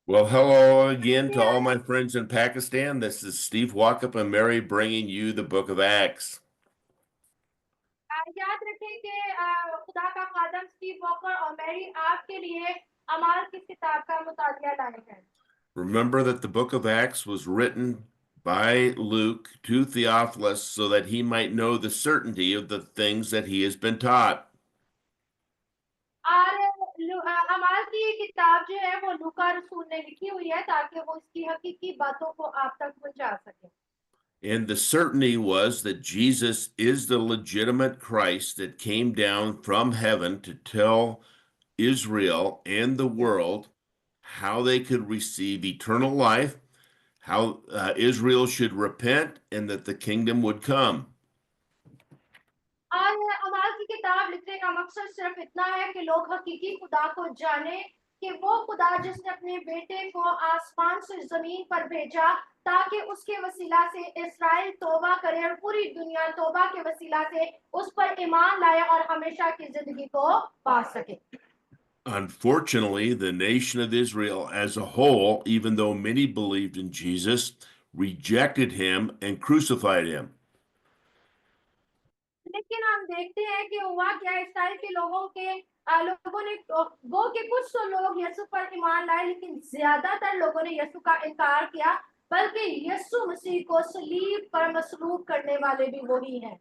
Well, hello again to all my friends in Pakistan. This is Steve Walkup and Mary bringing you the Book of Acts. याद रखें कि खुदा का खादम Steve walker और Mary आपके लिए अमाल की किताब का मुतालिया लाए हैं। Remember that the Book of Acts was written by Luke to Theophilus so that he might know the certainty of the things that he has been taught. और अमाल की ये किताब जो है वो लूका रसूल ने लिखी हुई है ताकि वो इसकी हकीकी बातों को आप तक पहुंचा सके। And the certainty was that Jesus is the legitimate Christ that came down from heaven to tell Israel and the world how they could receive eternal life, how Israel should repent, and that the kingdom would come. और अमाल की किताब लिखने का मकसद सिर्फ इतना है कि लोग हकीकी खुदा को जाने कि वो खुदा जिसने अपने बेटे को आसमान से जमीन पर भेजा ताकि उसके वसीला से इस्राएल तौबा करे और पूरी दुनिया तौबा के वसीला से उस पर ईमान लाए और हमेशा की जिंदगी को पा सके। Unfortunately, the nation of Israel as a whole, even though many believed in Jesus, rejected him and crucified him. लेकिन हम देखते हैं कि हुआ क्या इसराइल के लोगों ने गो के कुछ तो लोग यीशु पर ईमान लाए लेकिन ज्यादातर लोगों ने यीशु का इनकार किया बल्कि यीशु मसीह को सलीब पर मसलूब करने वाले भी वही हैं।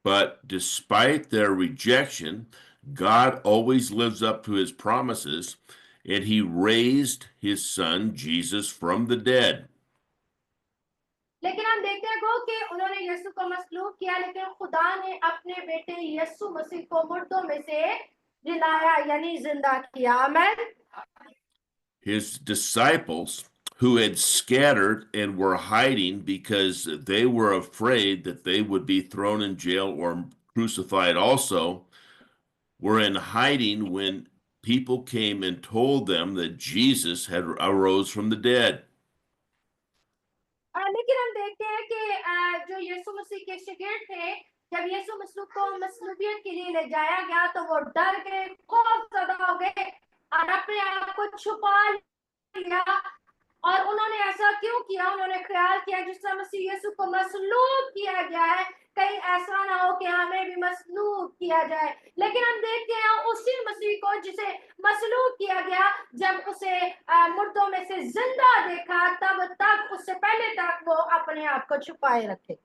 But despite their rejection, God always lives up to his promises, and he raised his son Jesus from the dead. लेकिन हम देखते हैं गो कि उन्होंने यीशु को मसलूब किया लेकिन खुदा ने अपने बेटे यीशु मसीह को मुर्दों में से जिलाया यानी जिंदा किया। आमीन। His disciples, who had scattered and were hiding because they were afraid that they would be thrown in jail or crucified also, were in hiding when people came and told them that Jesus had arose from the dead. लेकिन हम देखते हैं कि जो यीशु मसीह के शागिर्द थे जब यीशु मसीह को मसलूबियत के लिए ले जाया गया तो वो डर गए खौफ ज़दा हो गए और अपने आप को छुपा लिया। और उन्होंने ऐसा क्यों किया उन्होंने ख्याल किया जिस तरह मसीह यीशु को मसलूब किया गया है कहीं ऐसा ना हो कि हमें भी मसलूब किया जाए। लेकिन हम देखते हैं उसी मसीह को जिसे मसलूब किया गया जब उसे मुर्दों में से जिंदा देखा तब तक उससे पहले तक वो अपने आप को छुपाए रखे।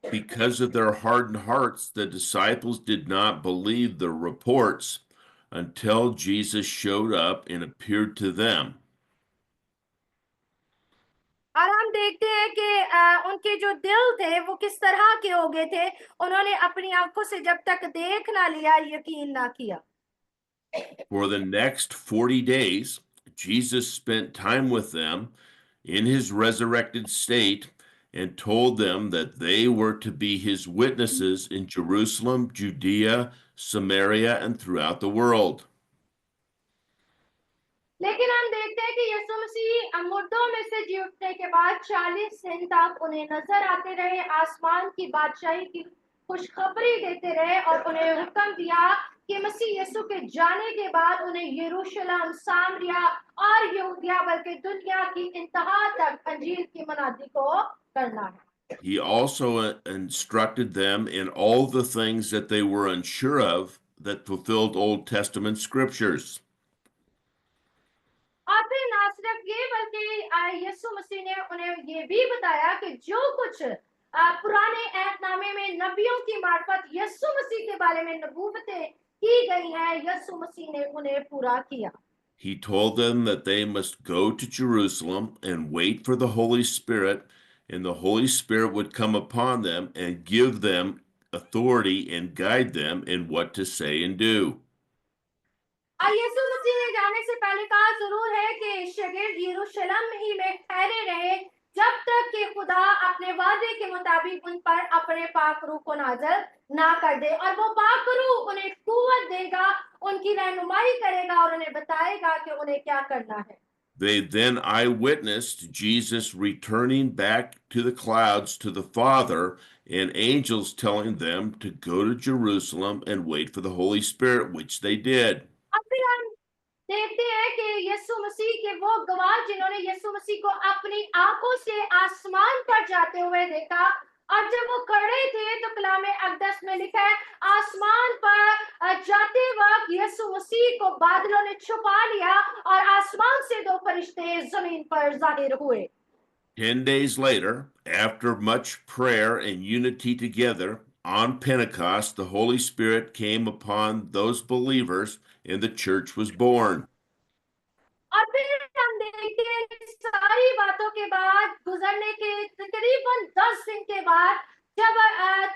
Because of their hardened hearts, the disciples did not believe the reports until Jesus showed up and appeared to them. और हम देखते हैं कि उनके जो दिल थे वो किस तरह के हो गए थे उन्होंने अपनी आंखों से जब तक देख ना लिया यकीन ना किया। For the next 40 days, Jesus spent time with them in his resurrected state and told them that they were to be his witnesses in Jerusalem, Judea, Samaria, and throughout the world. लेकिन हम देखते हैं कि यीशु मसीह मुर्दों में से जी उठने के बाद 40 दिन तक उन्हें नजर आते रहे आसमान की बादशाही की खुशखबरी देते रहे और उन्हें हुक्म दिया कि मसीह यीशु के जाने के बाद उन्हें यरूशलेम सामरिया और यहूदिया बल्कि दुनिया की इंतहा तक अंजील की मनादी को करना है। He also instructed them in all the things that they were unsure of that fulfilled Old Testament scriptures. और फिर ना सिर्फ ये बल्कि यीशु मसीह ने उन्हें ये भी बताया कि जो कुछ पुराने अहदनामे में नबियों की मार्फत यीशु मसीह के बारे में नबूवतें की गई हैं यीशु मसीह ने उन्हें पूरा किया। He told them that they must go to Jerusalem and wait for the Holy Spirit, and the Holy Spirit would come upon them and give them authority and guide them in what to say and do. यीशु मसीह ने जाने से पहले कहा जरूर है कि शागिर्द यरूशलेम ही में ठहरे रहे जब तक कि खुदा अपने वादे के मुताबिक उन पर अपने पाक रूह को नाज़िल ना कर दे और वो पाक रूह उन्हें कुव्वत देगा उनकी रहनुमाई करेगा और उन्हें बताएगा कि उन्हें क्या करना है। They then eyewitnessed Jesus returning back to the clouds to the Father, and angels telling them to go to Jerusalem and wait for the Holy Spirit, which they did. अब फिर हम देखते हैं कि यीशु मसीह के वो गवाह जिन्होंने यीशु मसीह को अपनी आंखों से आसमान पर जाते हुए देखा, और जब वो खड़े थे तो कलामे अक़दस में लिखा है आसमान पर जाते वक्त यीशु मसीह को बादलों ने छुपा लिया और आसमान से दो फरिश्ते जमीन पर जाहिर हुए। 10 days later, after much prayer and unity together, on Pentecost, the Holy Spirit came upon those believers and the church was born. और फिर हम देखते हैं कि सारी बातों के बाद गुजरने के तकरीबन 10 दिन के बाद जब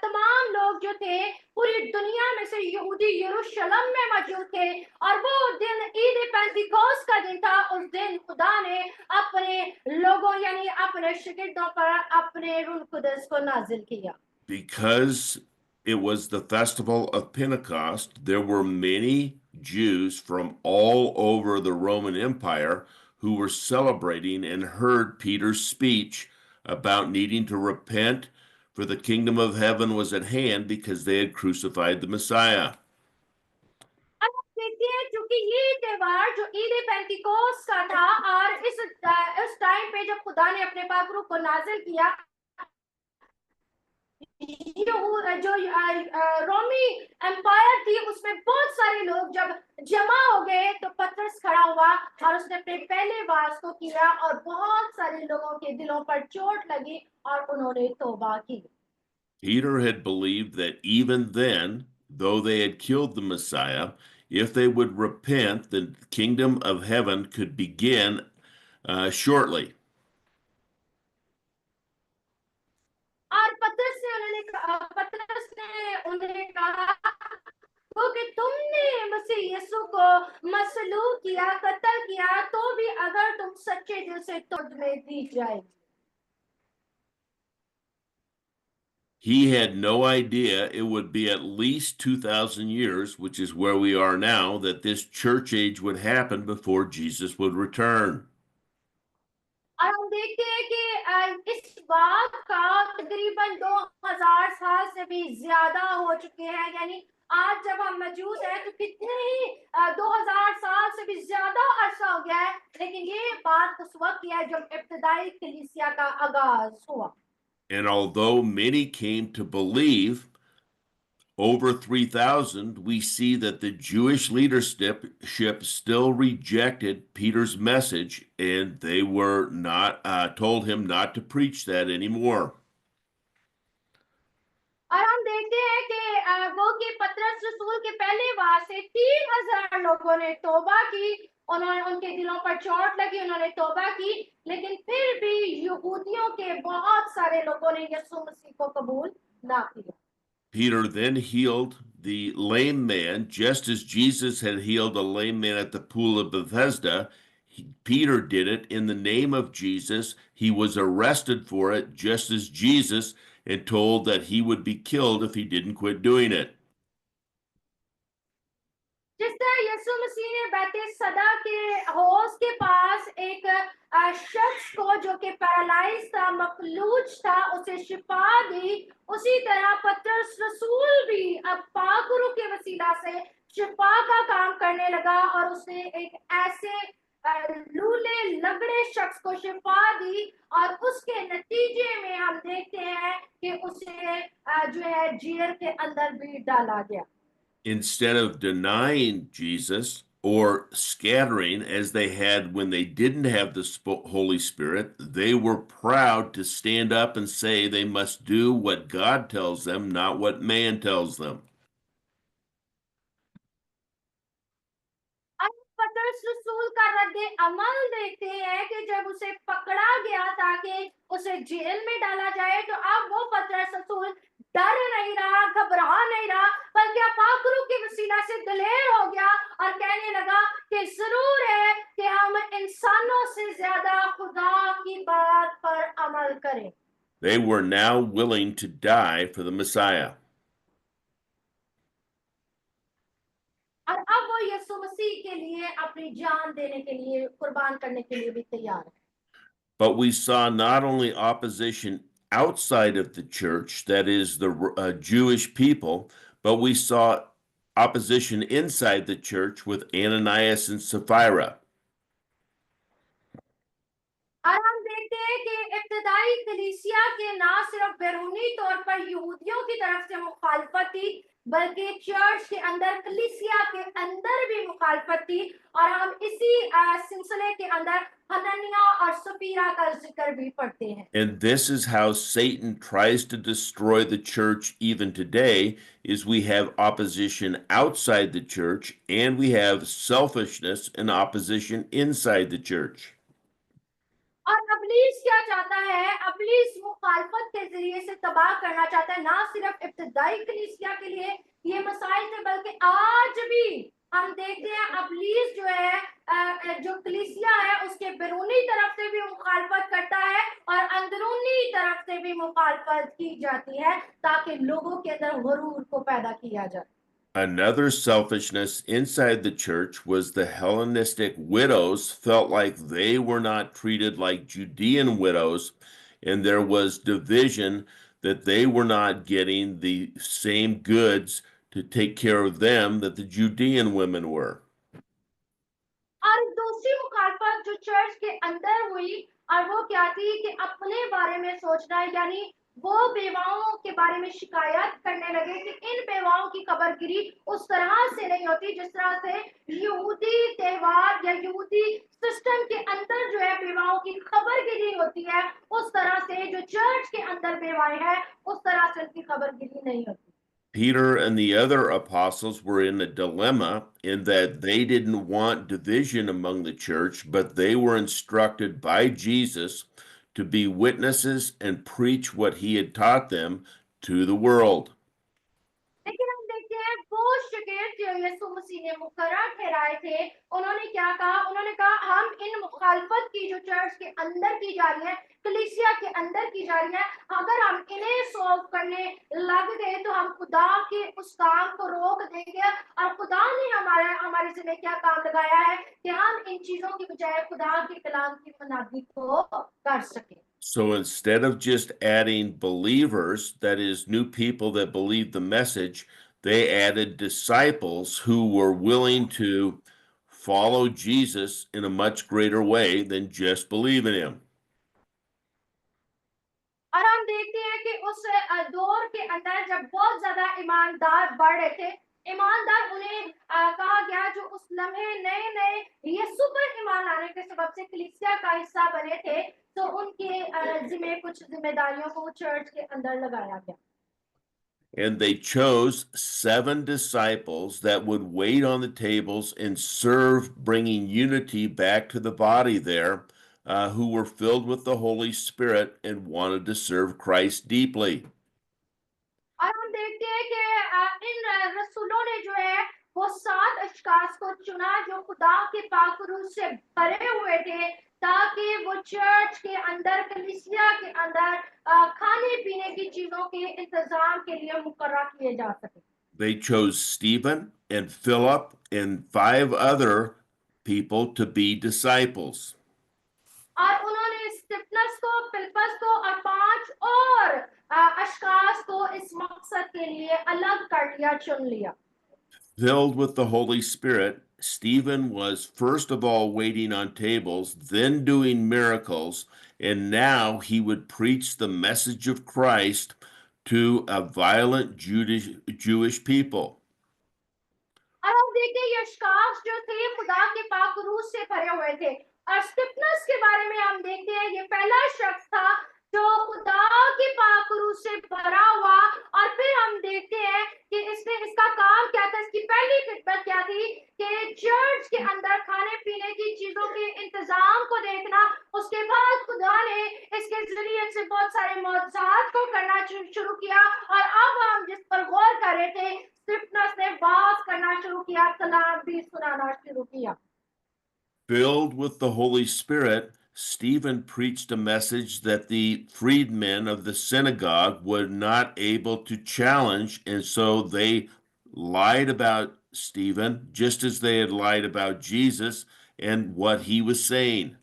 तमाम लोग जो थे पूरी दुनिया में से यहूदी यरूशलेम में मौजूद थे और वो दिन ईद पेंतिकोस्त का दिन था, उस दिन खुदा ने अपने लोगों यानी अपने शागिर्दों पर अपने रूह कुदस को नाजिल किया। Because it was the festival of Pentecost, there were many Jews from all over the Roman Empire who were celebrating and heard Peter's speech about needing to repent, for the kingdom of heaven was at hand because they had crucified the Messiah. अब आप देखते हैं क्योंकि ये त्योहार जो ईद पेंतिकोस्त का था और इस टाइम पे जब खुदा ने अपने पाक रूह को नाजिल किया, जो रोमी एम्पायर थी उसमें बहुत सारे लोग जब जमा हो गए तो पतरस खड़ा हुआ और उसने अपने पहले वास को किया और बहुत सारे लोगों के दिलों पर चोट लगी और उन्होंने तौबा की। Peter had believed that even then, though they had killed the Messiah, if they would repent, the kingdom of heaven could begin shortly. और पतरस ने उन्हें कहा क्योंकि तुमने मसीह यीशु को मसलूब किया, कत्ल किया, तो भी अगर तुम सच्चे दिल से तो तुम्हें दी जाएगी। He had no idea it would be at least 2,000 years, which is where we are now, that this church age would happen before Jesus would return. और हम देखते हैं कि इस बात का तकरीबन 2000 साल से भी ज्यादा हो चुके हैं, यानी आज जब हम मौजूद हैं तो कितने ही 2000 साल से भी ज्यादा अरसा हो गया है, लेकिन ये बात उस वक्त की है जब इब्तिदाई कलीसिया का आगाज हुआ। And although many came to believe, over 3,000, we see that the Jewish leadership still rejected Peter's message, and they were not told him not to preach that anymore. और हम देखते हैं कि वो कि पतरस रसूल के पहले वार से 3000 लोगों ने तौबा की, उन्होंने उनके दिलों पर चोट लगी, उन्होंने तौबा की, लेकिन फिर भी यहूदियों के बहुत सारे लोगों ने यीशु मसीह को कबूल ना किया। Peter then healed the lame man, just as Jesus had healed a lame man at the pool of Bethesda. Peter did it in the name of Jesus. He was arrested for it, just as Jesus, and told that he would be killed if he didn't quit doing it. जिस तरह यीशु मसीह ने बैतसैदा के हौज के पास एक शख्स को जो कि पैरालाइज था, मफलूज था, उसे शिफा दी, उसी तरह पतरस रसूल भी अब पाक रूह के वसीला से शिफा का काम करने लगा और उसने एक ऐसे लूले लगड़े शख्स को शिफा दी और उसके नतीजे में हम देखते हैं कि उसे जो है जेल के अंदर भी डाला गया। Instead of denying Jesus or scattering as they had when they didn't have the Holy Spirit, they were proud to stand up and say they must do what God tells them, not what man tells them. पतरस रसूल का रद्दे अमल देखते हैं कि जब उसे पकड़ा गया ताकि उसे जेल में डाला जाए, तो अब वो पतरस रसूल डर नहीं रहा, घबरा नहीं रहा, बल्कि पाक रूह के वसीला से दिलेर हो गया और कहने लगा कि जरूर है कि हम इंसानों से ज्यादा खुदा की बात पर अमल करें। They were now willing to die for the Messiah. और अब वो यीशु मसीह के लिए अपनी जान देने के लिए, कुर्बान करने के लिए भी तैयार है। But we saw not only opposition outside of the church, that is the Jewish people, but we saw opposition inside the church with Ananias and Sapphira. और हम देखते हैं कि इब्तदाई कलीसिया के ना सिर्फ बैरूनी तौर पर यहूदियों की तरफ से मुखालफत थी, बल्कि चर्च के अंदर कलीसिया के अंदर भी मुखालफत थी। और हम इसी सिलसिले के अंदर हनन्याह और सफीरा का जिक्र भी पढ़ते हैं। And this is how Satan tries to destroy the church even today, is we have opposition outside the church and we have selfishness and opposition inside the church. और अबलीस क्या चाहता है? अबलीस मुखालफत के जरिए से तबाह करना चाहता है, ना सिर्फ इब्तदाई कलीसिया के लिए ये मसाइल थे, बल्कि आज भी हम देखते हैं अबलीस जो है जो कलीसिया है उसके बैरूनी तरफ से भी मुखालफत करता है और अंदरूनी तरफ से भी मुखालफत की जाती है, ताकि लोगों के अंदर गुरूर को पैदा किया जाए। Another selfishness inside the church was the Hellenistic widows felt like they were not treated like Judean widows, and there was division that they were not getting the same goods to take care of them that the Judean women were. और दूसरी मुखालफत जो church के अंदर हुई और वो क्या थी कि अपने बारे में सोचना है, यानी वो बेवाओं के बारे में शिकायत करने लगे कि इन बेवाओं की खबरगिरी उस तरह से नहीं होती जिस तरह से यहूदी त्योहार या यहूदी सिस्टम के अंदर जो है बेवाओं की खबरगिरी होती है, उस तरह से जो चर्च के अंदर बेवाएं हैं उस तरह से उनकी खबरगिरी नहीं होती। Peter and the other apostles were in a dilemma in that they didn't want division among the church, but they were instructed by Jesus to be witnesses and preach what he had taught them to the world. लेकिन हम देखते हैं वो शागिर्द जो यीशु मसीह ने मुकर्रर ठहराए थे, उन्होंने क्या कहा? उन्होंने कहा हम इन मुखालफत की जो चर्च के अंदर की जा रही है, कलीसिया के अंदर की जा रही है, अगर हम इन्हें सॉल्व करने लग गए तो हम खुदा के उस काम को रोक देंगे। और खुदा ने हमारे जिम्मे क्या काम लगाया है कि हम इन चीजों की बजाय खुदा के कलाम की मनादी को कर सकें। So instead of just adding believers, that is, new people that believe the message, they added disciples who were willing to follow Jesus in a much greater way than just believe in him. और हम देखते हैं कि उस दौर के अंदर जब बहुत ज्यादा ईमानदार बढ़ रहे थे, ईमानदार उन्हें कहा गया जो उस लम्हे नए नए यीशु पर ईमान लाने के सबब से कलीसिया का हिस्सा बने थे, तो उनके जिम्मे कुछ जिम्मेदारियों को चर्च के अंदर लगाया गया। And they chose 7 disciples that would wait on the tables and serve, bringing unity back to the body there, who were filled with the Holy Spirit and wanted to serve Christ deeply. और हम देखते हैं कि इन रसूलों ने जो है वो 7 अशखास को चुना जो खुदा के पाक रूह से भरे हुए थे, ताकि वो चर्च के अंदर कलीसिया के अंदर खाने पीने की चीजों के इंतजाम के लिए मुकर्रर किए जा सके। They chose Stephen and Philip and 5 other people to be disciples. और उन्होंने स्टिफनस को, फिलिपस को और 5 और अशखास को इस मकसद के लिए अलग कर लिया, चुन लिया। Filled with the Holy Spirit, Stephen was first of all waiting on tables, then doing miracles, and now he would preach the message of Christ to a violent Jewish people. और हम देखते हैं यशकाश जो थे खुदा के पाक रूह से भरे हुए थे, और स्टिफनस के बारे में हम देखते हैं ये पहला शख्स था जो खुदा के पाक रूह से भरा हुआ। और फिर हम देखते हैं कि इसने इसका काम क्या था, इसकी पहली खिदमत क्या थी कि चर्च के अंदर खाने पीने की चीजों के इंतजाम को देखना। उसके बाद खुदा ने इसके जरिए से बहुत सारे मौजूदात को करना शुरू किया। और अब हम जिस पर गौर कर रहे थे, स्टिफनस ने बात करना शुरू किया, कलाम भी सुनाना शुरू किया। Filled with the Holy Spirit, Stephen preached a message that the freedmen of the synagogue were not able to challenge, and so they lied about Stephen just as they had lied about Jesus and what he was saying.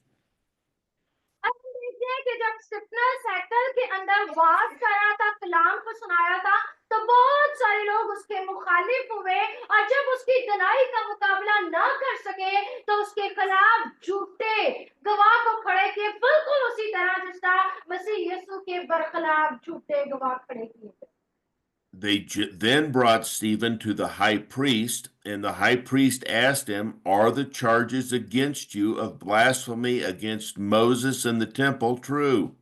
अब हम देखते हैं कि जब स्टिफनस हैकल के अंदर was कर रहा था, कलाम को सुनाया था, तो बहुत सारे लोग लोग उसके मुखालिफ हुए और जब उसकी दनाई का मुकाबला ना कर सके तो उसके खिलाफ झूठे गवाह को खड़े किए, बिल्कुल उसी तरह जिस तरह मसीह यीशु के बरखिलाफ झूठे गवाह खड़े किए गए। They then brought Stephen to the high priest, and the high priest asked him, "Are the charges against you of blasphemy against Moses and the temple true?"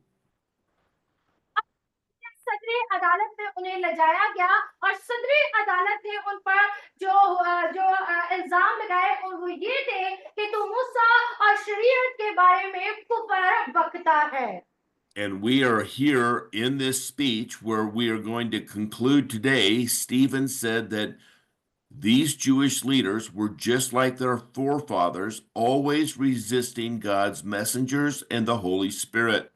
सदरी अदालत में उन्हें ले जाया गया और सदरी अदालत ने उन पर जो इल्जाम लगाए और वो ये थे कि तू मूसा और शरीयत के बारे में कुफर बकता है। And we are here in this speech where we are going to conclude today. Stephen said that these Jewish leaders were just like their forefathers, always resisting God's messengers and the Holy Spirit.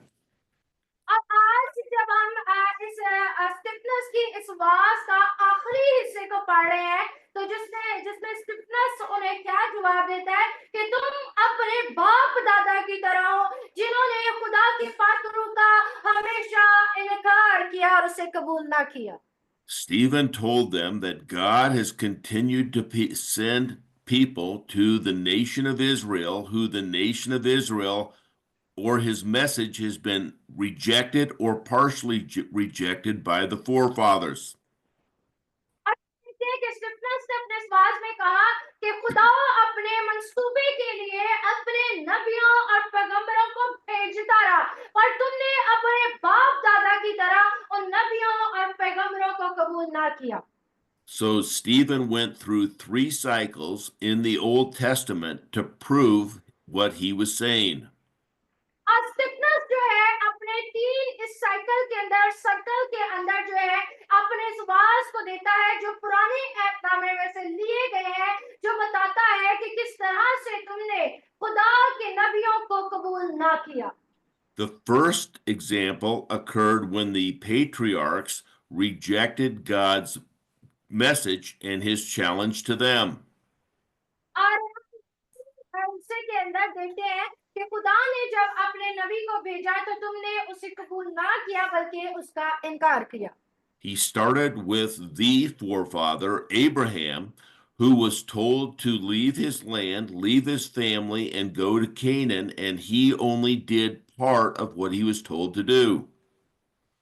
अब आज जब हम इस स्टिफनस की इस वास का आखिरी हिस्से को पढ़ रहे हैं तो जिसमें स्टिफनस उन्हें क्या जवाब देता है कि तुम अपने बाप दादा की तरह हो जिन्होंने खुदा की बातों का हमेशा इनकार किया और उसे कबूल ना किया। Stephen told them that God has continued to send people to the nation of Israel, who the nation of Israel or his message has been rejected or partially rejected by the forefathers. और देखते हैं कि स्टिफनस ने अपने सवाल में कहा कि खुदा अपने मंसूबे के लिए अपने नबियों और पैगंबरों को भेजता रहा, पर तुमने अपने बाप दादा की तरह उन नबियों और पैगंबरों को कबूल ना किया। So Stephen went through 3 cycles in the Old Testament to prove what he was saying. और स्टिफनस जो है अपने 3 इस सर्कल के अंदर जो है अपने सुवास को देता है जो पुराने ऐतनामे में से लिए गए हैं, जो बताता है कि किस तरह से तुमने खुदा के नबियों को कबूल ना किया। The first example occurred when the patriarchs rejected God's message and his challenge to them. और हिस्से के अंदर देखते हैं कि खुदा ने जब अपने नबी को भेजा तो तुमने उसे कबूल ना किया बल्कि उसका इनकार किया। He started with the forefather, Abraham, who was told to leave his land, leave his family, and go to Canaan, and he only did part of what he was told to do.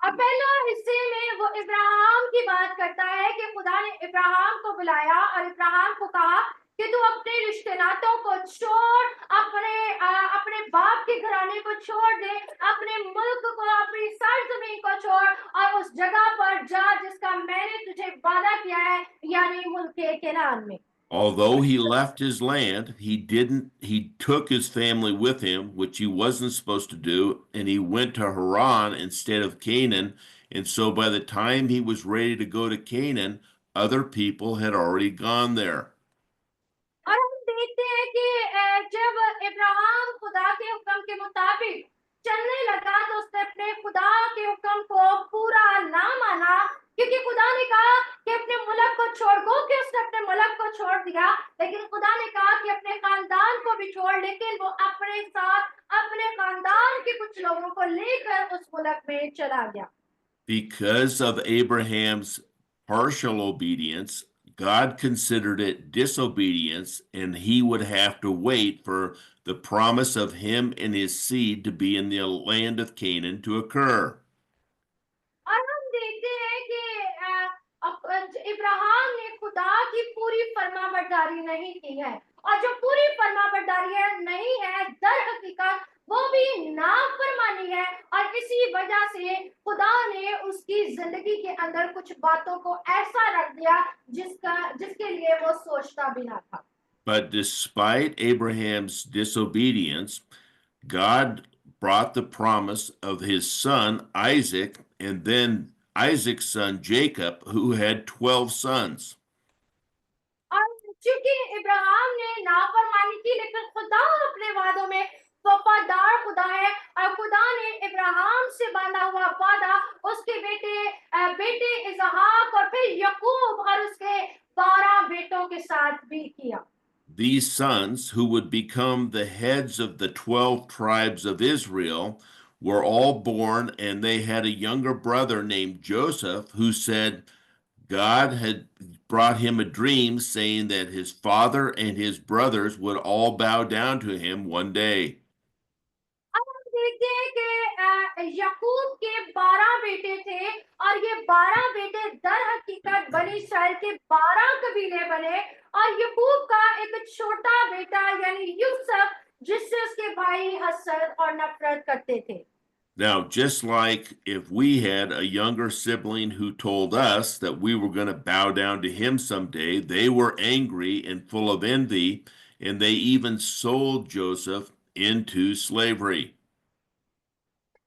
और पहला हिस्से में वो इब्राहिम की बात करता है कि खुदा ने इब्राहिम को बुलाया और इब्राहिम को कहा कि तू अपने रिश्ते नातों को छोड़, अपने बाप के घराने को छोड़ दे, अपने मुल्क को, अपनी सरजमीन को छोड़ और उस जगह पर जा जिसका मैंने तुझे वादा किया है, यानी मुल्क केनान में। Although he left his land, he took his family with him, which he wasn't supposed to do, and he went to Haran instead of Canaan. And so by the time he was ready to go to Canaan, other people had already gone there. और हम देखते हैं कि जब इब्राहिम खुदा के हुक्म के मुताबिक चलने लगा तो उसने अपने खुदा के हुक्म को पूरा ना माना, क्योंकि खुदा ने कहा कि अपने मुल्क को छोड़ दो, कि उसने अपने मुल्क को छोड़ दिया, लेकिन खुदा ने कहा कि अपने खानदान को भी छोड़, लेकिन वो अपने साथ अपने खानदान के कुछ लोगों को लेकर उस मुल्क में चला गया। Because of Abraham's partial obedience, God considered it disobedience, and he would have to wait for the promise of him and his seed to be in the land of Canaan to occur. और हम देखते हैं कि इब्राहिम ने खुदा की पूरी फरमाबरदारी नहीं की है, और जो पूरी फरमाबरदारी नहीं है दर हकीकत वो भी नाफरमानी है, और इसी वजह से खुदा ने उसकी जिंदगी के अंदर कुछ बातों को ऐसा रख दिया जिसके लिए वो सोचता भी ना था। But despite Abraham's disobedience, God brought the promise of his son Isaac, and then Isaac's son Jacob, who had 12 sons. और चूंकि इब्राहिम ने नाफरमानी की, लेकिन खुदा अपने वादों में वफादार खुदा है, और खुदा ने इब्राहिम से बांधा हुआ वादा उसके बेटे इसहाक और फिर याकूब और उसके 12 बेटों के साथ भी किया। These sons, who would become the heads of the 12 tribes of Israel, were all born, and they had a younger brother named Joseph who said, God had brought him a dream saying that his father and his brothers would all bow down to him one day. अब हम देखते हैं कि याकूब के 12 बेटे थे और ये 12 बेटे दर हकीकत बनी इस्राएल के 12 कबीले बने और याकूब का एक छोटा बेटा यानी यूसुफ जिससे उसके भाई हसद और नफरत करते थे। Now, just like if we had a younger sibling who told us that we were going to bow down to him someday, they were angry and full of envy, and they even sold Joseph into slavery.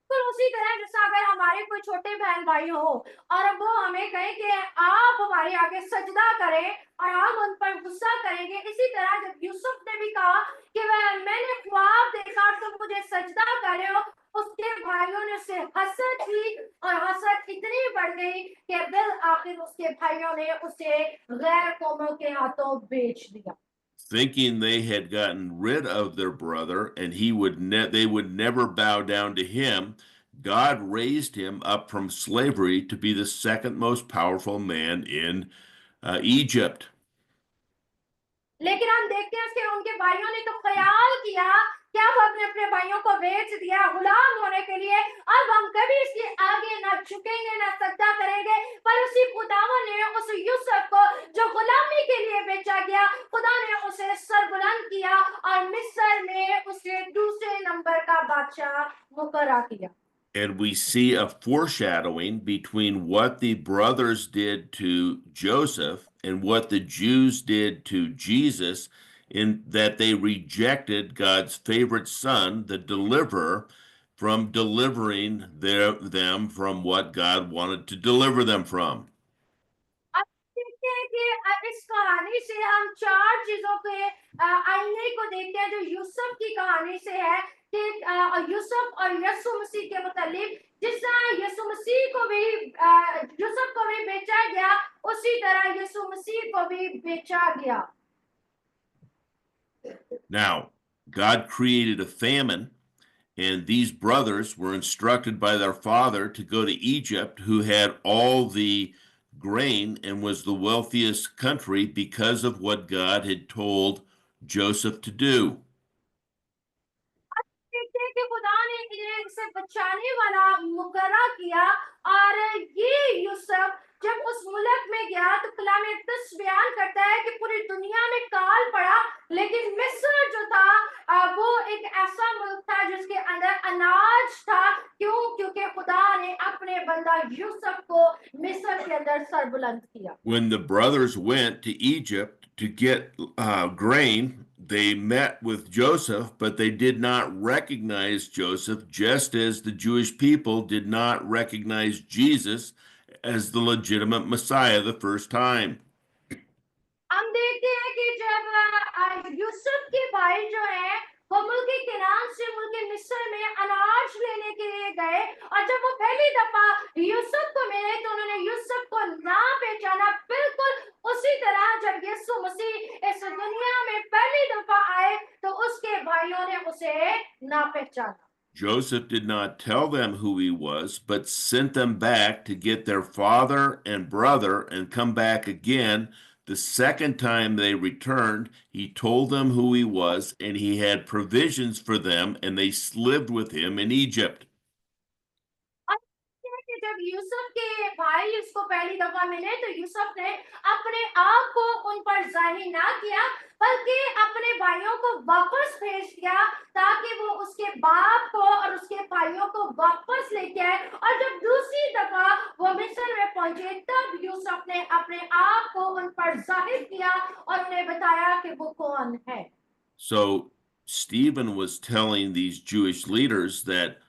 तो उसी तरह जैसा अगर हमारे कोई छोटे बहन भाई हो और वो हमें कहें कि आप हमारे आगे सजदा करें और हम उन पर गुस्सा करेंगे, इसी तरह जब यूसुफ ने भी कहा कि मैंने ख्वाब देखा और तुम मुझे सजदा कर रहे हो, उसके भाइयों ने उसे हसद की और हसद इतनी बढ़ गई कि बिल आखिर उसके भाइयों ने उसे गैर कौमों के हाथों बेच दिया। Thinking they had gotten rid of their brother and they would never bow down to him, God raised him up from slavery to be the second most powerful man in Egypt. लेकिन हम देखते हैं कि उनके भाइयों ने तो ख्याल किया कि अब हमने अपने भाइयों को बेच दिया गुलाम होने के लिए, अब हम कभी इसके आगे ना झुकेंगे ना सजदा करेंगे। पर उसी खुदावन ने उस यूसुफ को जो गुलामी के लिए बेचा गया, खुदा ने उसे सरबुलंद किया और मिस्र में उसे दूसरे नंबर का बादशाह मुकर्रर किया। And we see a foreshadowing between what the brothers did to Joseph and what the Jews did to Jesus, in that they rejected God's favorite son, the deliverer, from delivering them from what God wanted to deliver them from. अब देखते हैं कि इस कहानी से हम चार चीजों के आईने को देखते हैं जो यूसुफ की कहानी से है कि यूसुफ और यीशु मसीह के मुतालिक जिस तरह यीशु मसीह को भी यूसुफ को भी बेचा गया, उसी तरह यीशु मसीह को भी बेचा गया। Now, God created a famine, and these brothers were instructed by their father to go to Egypt, who had all the grain and was the wealthiest country because of what God had told Joseph to do. देखते हैं कि खुदा ने इन्हें से बचाने वाला मुकर्रर किया और ये यूसुफ जब उस मुल्क में गया तो कलाम मुक़द्दस बयान करता है कि पूरी दुनिया में काल पड़ा, लेकिन मिस्र जो था वो एक ऐसा मुल्क था जिसके अंदर अनाज था। क्यों? क्योंकि खुदा ने अपने बंदा यूसुफ को मिस्र के अंदर सरबुलंद किया। When the brothers went to Egypt to get grain, they met with Joseph, but they did not recognize Joseph, just as the Jewish people did not recognize Jesus as the legitimate Messiah the first time. हम देखते हैं कि जब यूसुफ के भाई जो है वो मुल्क केनान से मुल्क मिस्र में अनाज लेने के लिए गए और जब वो पहली दफा यूसुफ को मिले तो उन्होंने यूसुफ को ना पहचाना, बिल्कुल उसी तरह जब यीशु मसीह इस दुनिया में पहली दफा आए तो उसके भाइयों ने उसे ना पहचाना। Joseph did not tell them who he was, but sent them back to get their father and brother and come back again. The second time they returned, he told them who he was, and he had provisions for them, and they lived with him in Egypt. कि जब यूसुफ के भाई उसको पहली दफा मिले तो यूसुफ ने अपने आप को उन पर जाहिर ना किया, बल्कि अपने भाइयों को वापस भेज दिया ताकि वो उसके बाप को और उसके भाइयों को वापस लेके आए। और जब दूसरी दफा वो मिस्र में पहुंचे तब यूसुफ ने अपने आप को उन पर जाहिर किया और उन्हें बताया कि वो कौन है। So Stephen was telling these Jewish leaders that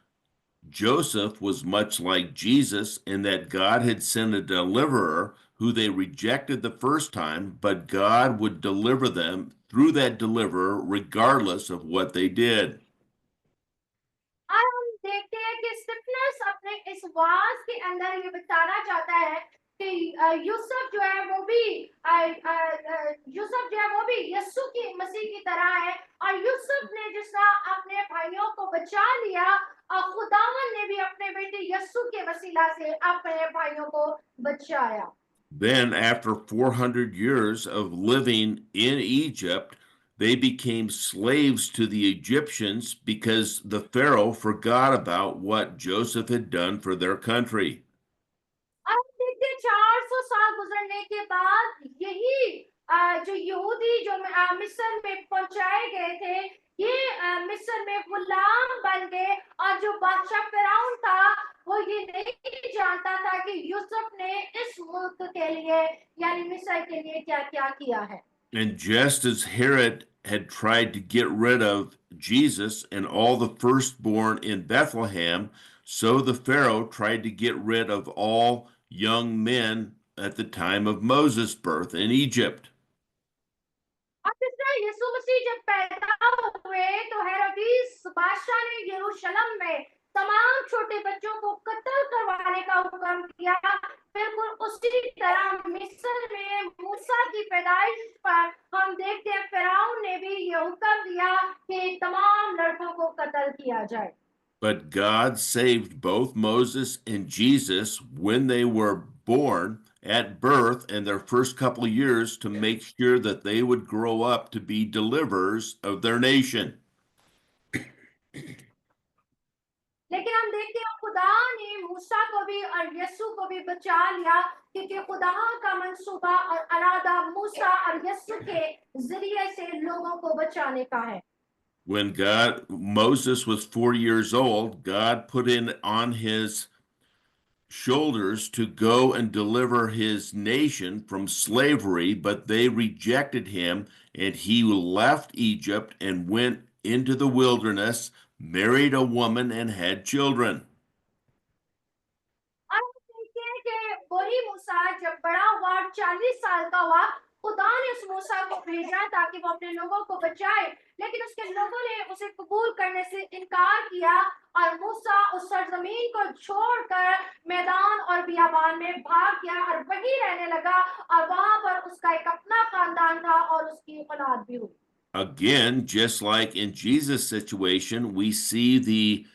Joseph was much like Jesus in that God had sent a deliverer who they rejected the first time, but God would deliver them through that deliverer regardless of what they did. और हम देखते हैं कि स्टिफनस अपने इस was के अंदर ये बताना चाहता है कि यूसुफ जो है वो भी यीशु की मसीह की तरह है और यूसुफ ने जिस तरह अपने भाइयों को बचा लिया और खुदावन ने भी अपने बेटे यीशु के वसीला से अपने भाइयों को बचाया। Then, after 400 years of living in Egypt, they became slaves to the Egyptians because the Pharaoh forgot about what Joseph had done for their country. अब देखिए 400 साल गुजरने के बाद यही जो यहूदी जो मिस्र में पहुंचाए गए थे, ये मिस्र में गुलाम बन गए। और जो बादशाह फिरौन था वो ये नहीं जानता था कि यूसुफ ने इस मुल्क के लिए यानी मिस्र के लिए क्या क्या किया है। And just as Herod had tried to get rid of Jesus and all the firstborn in Bethlehem, so the Pharaoh tried to get rid of all young men at the time of Moses' birth in Egypt. अब जिस तरह यीशु मसीह जब पैदा हुए तो हेरोदिस बादशाह ने यरूशलेम में तमाम छोटे बच्चों को कत्ल करवाने का हुक्म किया। बिल्कुल उसी तरह मिस्र में मूसा की पैदाइश पर हम देखते हैं फिरौन ने भी ये हुक्म दिया कि तमाम लड़कों को कत्ल किया जाए। But God saved both Moses and Jesus when they were born at birth and their first couple of years to make sure that they would grow up to be deliverers of their nation. लेकिन हम देखते हैं खुदा ने मूसा को भी और यीशु को भी बचा लिया क्योंकि खुदा का मंसूबा और इरादा मूसा और यीशु के जरिए से लोगों को बचाने का है। When Moses was 4 years old, God put in on his shoulders to go and deliver his nation from slavery, but they rejected him, and he left Egypt and went into the wilderness, married a woman, and had children. और हम देखते हैं कि वही मूसा जब बड़ा हुआ 40 साल का हुआ, खुदा ने उस मूसा को भेजा ताकि वो अपने लोगों को बचाए, लेकिन उसके लोगों ने उसे कबूल करने से इनकार किया और मूसा उस सरजमीन को छोड़कर मैदान और बियाबान में भाग गया और वहीं रहने लगा और वहां पर उसका एक अपना खानदान था और उसकी औलाद भी हुई। Again, just like in Jesus' situation, we see the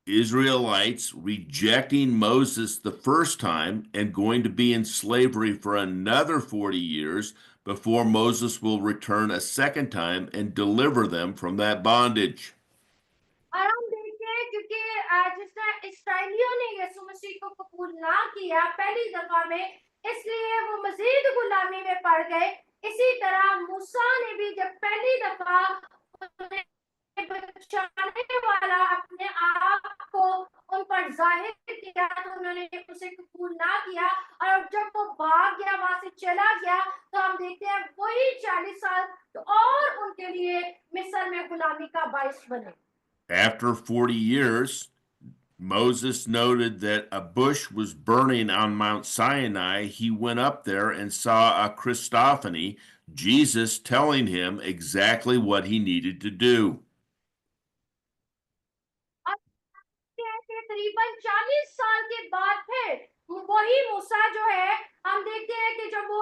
Israelites rejecting Moses the first time and going to be in slavery for another 40 years before Moses will return a second time and deliver them from that bondage. और हम देखते हैं क्योंकि जिस तरह इसराइलियों ने यीशु मसीह को कबूल ना किया पहली दफा में, इसलिए वो मजीद गुलामी में पड़ गए। इसी तरह मूसा ने भी जब पहली दफा बचाने वाला अपने आप को उन पर जाहिर किया तो उन्होंने उसे कबूल ना किया और जब वो भाग गया वहां से चला गया तो हम देखते हैं वही 40 साल तो और उनके लिए मिस्र में गुलामी का बायस बने। After 40 years, Moses noted that a bush was burning on Mount Sinai. He went up there and saw a Christophany, Jesus telling him exactly what he needed to do. तकरीबन 40 साल के बाद फिर वही मूसा जो है हम देखते हैं कि जब वो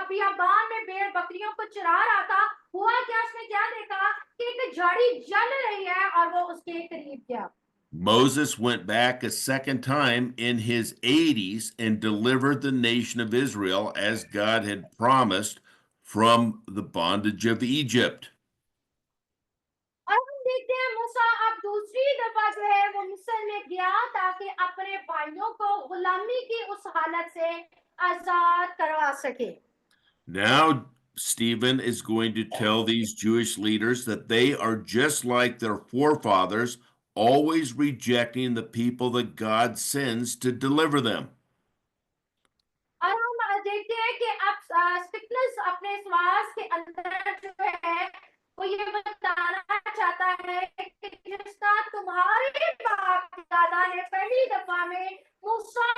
बियाबान में भेड़ बकरियों को चरा रहा था, हुआ क्या, उसने क्या देखा कि एक झाड़ी जल रही है और वो उसके करीब गया। Moses went back a second time in his 80s and delivered the nation of Israel as God had promised from the bondage of Egypt. और हम देखते हैं मूसा अब दूसरी दफा जो है वो मिस्र में गया ताकि अपने भाइयों को गुलामी की उस हालत से आजाद करवा सके। Now, Stephen is going to tell these Jewish leaders that they are just like their forefathers, always rejecting the people that God sends to deliver them. और हम देखते हैं कि अब स्टिफनस अपने श्वास के अंदर जो है वो ये बताना चाहता है कि जिसका तुम्हारे बाप दादा ने पहली दफा में मूसा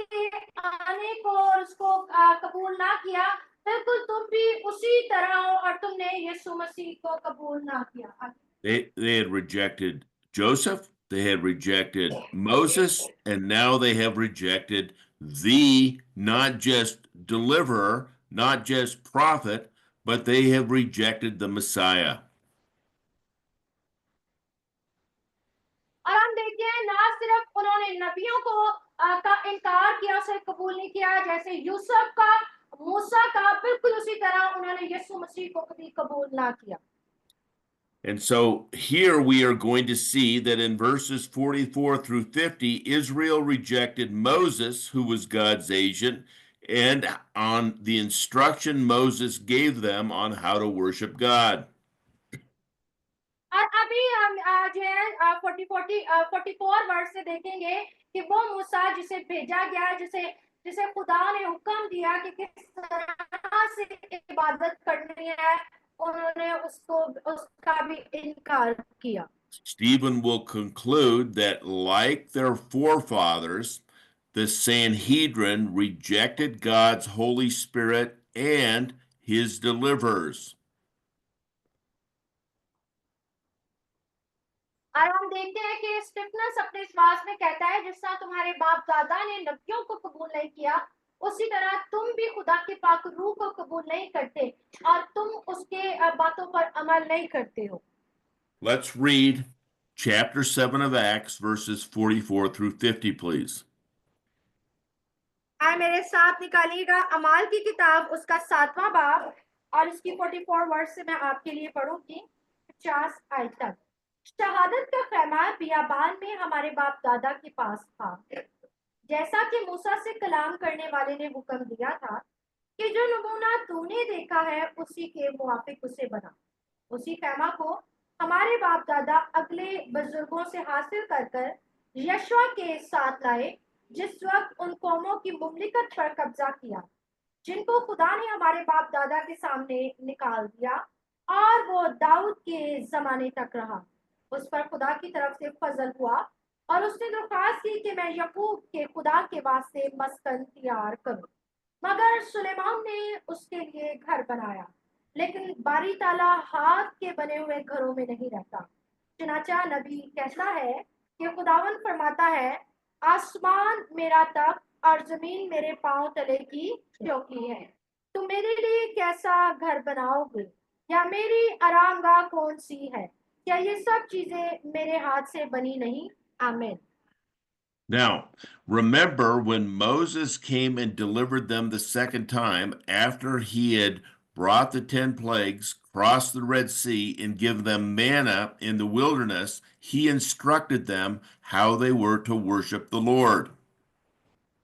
के आने को और उसको कबूल ना किया, बिल्कुल तुम भी उसी तरह हो और तुमने यीशु मसीह को कबूल ना किया। They had rejected Joseph, they had rejected Moses, and now they have rejected the not just deliverer, not just prophet, but they have rejected the Messiah. और हम देखते हैं ना सिर्फ उन्होंने नबियों को का इनकार किया, उसे कबूल कबूल नहीं किया, जैसे यूसुफ का, मूसा का, बिल्कुल उसी तरह उन्होंने यीशु मसीह को कभी कबूल ना किया। And so here we are going to see that in verses 44 through 50, Israel rejected Moses, who was God's agent, and on the instruction Moses gave them on how to worship God. और अभी हम जो है 44 वर्ष से देखेंगे कि वो मूसा जिसे भेजा गया, जिसे जिसे खुदा ने हुक्म दिया कि किस तरह से इबादत करनी है, उन्होंने उसका भी इनकार किया। Stephen will conclude that, like their forefathers, the Sanhedrin rejected God's Holy Spirit and his deliverers. और हम देखते हैं कि स्टिफनस अपने श्वास में कहता है, जिस तरह तुम्हारे बाप दादा ने नबियों को कबूल नहीं किया, उसी तरह तुम भी खुदा के पाक रूह को कबूल नहीं करते और तुम उसके बातों पर अमल नहीं करते हो। Let's read chapter 7 of Acts, verses 44 through 50, please. आए मेरे साथ निकालिएगा अमाल की किताब, उसका 7वां बाब और इसकी 44 वर्ष से मैं आपके लिए पढ़ूंगी 50 आयत तक। शहादत का खैमा बियाबान में हमारे बाप दादा के पास था, जैसा कि मूसा से कलाम करने वाले ने हुक्म दिया था कि जो नमूना तूने देखा है उसी के मुवाफिक उसे बना। उसी खैमा को हमारे बाप दादा अगले बुजुर्गों से हासिल कर यशवा के साथ लाए, जिस वक्त उन कौमों की मुमलिकत पर कब्जा किया, जिनको खुदा ने हमारे बाप दादा के सामने निकाल दिया, और वो दाऊद के जमाने तक रहा। उस पर खुदा की तरफ से फजल हुआ और उसने दरख्वास्त की कि मैं यकूब के खुदा के वास्ते मस्कन तैयार करूं। मगर सुलेमान ने उसके लिए घर बनाया, लेकिन बारी ताला हाथ के बने हुए घरों में नहीं रहता। चुनाचा नबी कहता है कि खुदावन फरमाता है, आसमान मेरा तख्त और जमीन मेरे पांव तले की चौकी है। तुम मेरे लिए कैसा घर बनाओगे, या मेरी आरामगाह कौन सी है? क्या ये सब चीजें मेरे हाथ से बनी नहीं? आमीन। Now, remember when Moses came and delivered them the second time after he had brought the 10 plagues, crossed the Red Sea, and given them manna in the wilderness, he instructed them how they were to worship the Lord.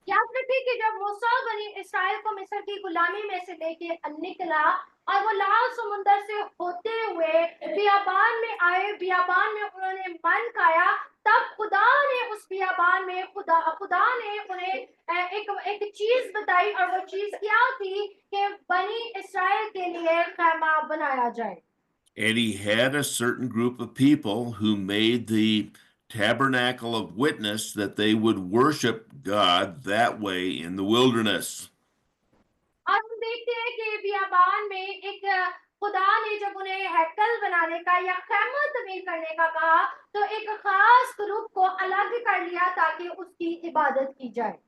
याद रखिए कि जब मूसा बनी Israel को मिस्र की गुलामी में से लेके निकला और वो लाल समुंदर से होते हुए बियाबान में आए, बियाबान में उन्होंने मन खाया, तब खुदा ने उस बियाबान में खुदा ने उन्हें एक चीज बताई, और वो चीज क्या थी कि बनी इसराइल के लिए खैमा बनाया जाए। And he had a certain group of people who made the tabernacle of witness that they would worship God that way in the wilderness. और हम देखते हैं कि बियाबान में एक खुदा ने जब उन्हें हैकल बनाने का या खैमा तमीर करने का कहा, तो एक खास ग्रुप को अलग कर लिया ताकि उसकी इबादत की जाए।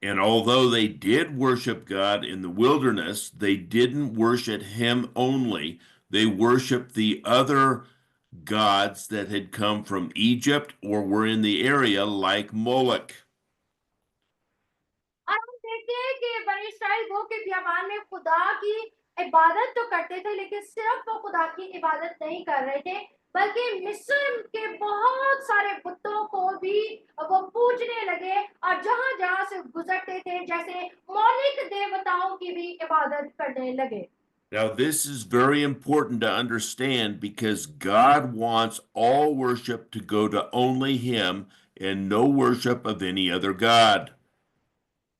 And although they did worship God in the wilderness, they didn't worship Him only. They worshiped the other gods that had come from Egypt or were in the area, like Moloch. और हम देखते हैं कि बनी इस्राएल वो के बियाबान में खुदा की इबादत तो करते थे, लेकिन सिर्फ वो खुदा की इबादत नहीं कर रहे थे, बल्कि मिस्र के बहुत सारे बुतों को भी वो पूजने लगे, और जहां जहां से गुजरते थे जैसे मौलिक देवताओं की भी इबादत करने लगे। Now, this is very important to understand because God wants all worship to go to only Him and no worship of any other God.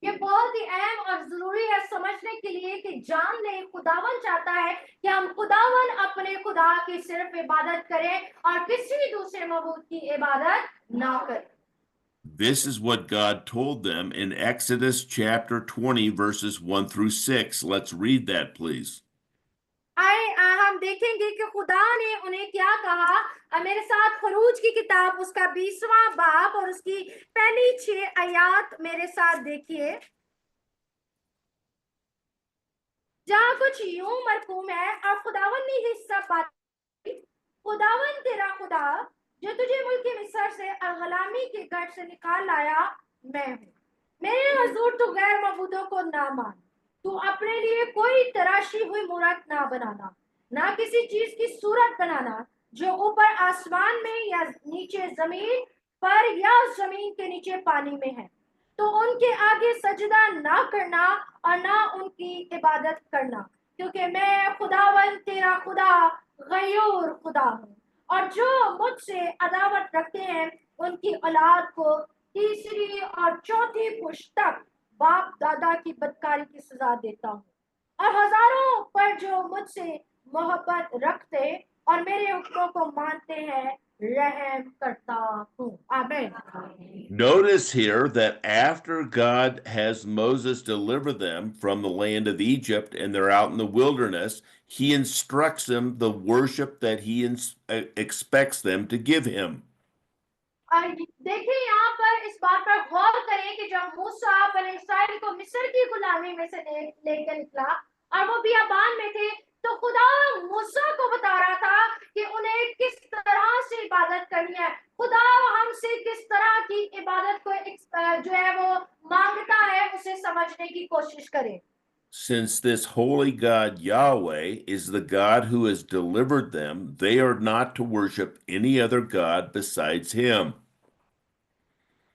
ये बहुत ही अहम और जरूरी है समझने के लिए कि जान ले, खुदावन चाहता है कि हम खुदावन अपने खुदा की सिर्फ इबादत करें और किसी दूसरे मबूद की इबादत ना करें। This is what God told them in Exodus chapter 20, verses 1 through 6. Let's read that, please. आए हम देखेंगे कि खुदा ने उन्हें क्या कहा। मेरे साथ खरूज की किताब उसका 20वां बाब और उसकी पहली 6 आयत मेरे साथ देखिए, जहाँ कुछ यूं मरकूम है, और खुदावन ने ही सब बात, खुदावन तेरा खुदा जो तुझे मुल्क मिस्र से और गुलामी के गढ़ से निकाल लाया मैं हूँ। मेरे हुजूर तू गैर मबूदों को ना मान। तू अपने लिए कोई तराशी हुई मूरत ना बनाना, ना किसी चीज की सूरत बनाना जो ऊपर आसमान में या नीचे जमीन पर या जमीन के नीचे पानी में है। तो उनके आगे सजदा ना करना और ना उनकी इबादत करना, क्योंकि मैं खुदावन तेरा खुदा गयूर खुदा हूँ। और जो मुझसे अदावत रखते हैं उनकी औलाद को तीसरी और चौथी पुश्त तक बाप दादा की बदकारी की सजा देता हूँ। और हजारों पर जो मुझसे मोहब्बत रखते और मेरे हुक्मों को मानते हैं रहम करता हूँ। आमीन। Notice here that after God has Moses deliver them from the land of Egypt and they're out in the wilderness, he instructs them the worship that he expects them to give him. और देखिए यहाँ पर इस बात पर गौर करें कि जब मूसा बने इस्राएल को मिस्र की गुलामी में से लेकर निकला और वो बियाबान में थे, तो खुदा मूसा को बता रहा था कि उन्हें किस तरह से इबादत करनी है। खुदा हमसे किस तरह की इबादत को जो है वो मांगता है, उसे समझने की कोशिश करें। Since this holy God Yahweh is the God who has delivered them, they are not to worship any other God besides him.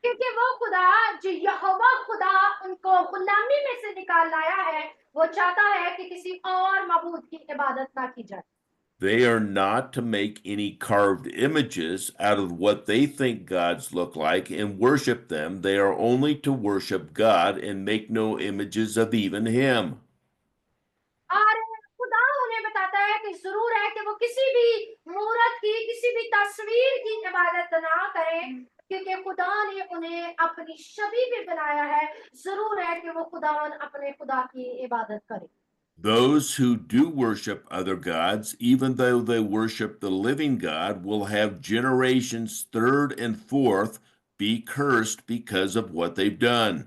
क्योंकि वो खुदा जो यहोवा खुदा उनको गुलामी में से निकाल लाया है, वो चाहता है कि किसी और मबूद की इबादत ना की जाए। They are not to make any carved images out of what they think gods look like and worship them. They are only to worship God and make no images of even him. और खुदा उन्हें बताता है कि जरूर है कि वो किसी भी मूरत की, किसी भी तस्वीर की इबादत ना करें, क्योंकि खुदा ने उन्हें अपनी छवि में बनाया है। जरूर है कि वो खुदावन अपने खुदा की इबादत करें। Those who do worship other gods, even though they worship the living God, will have generations third and fourth be cursed because of what they've done.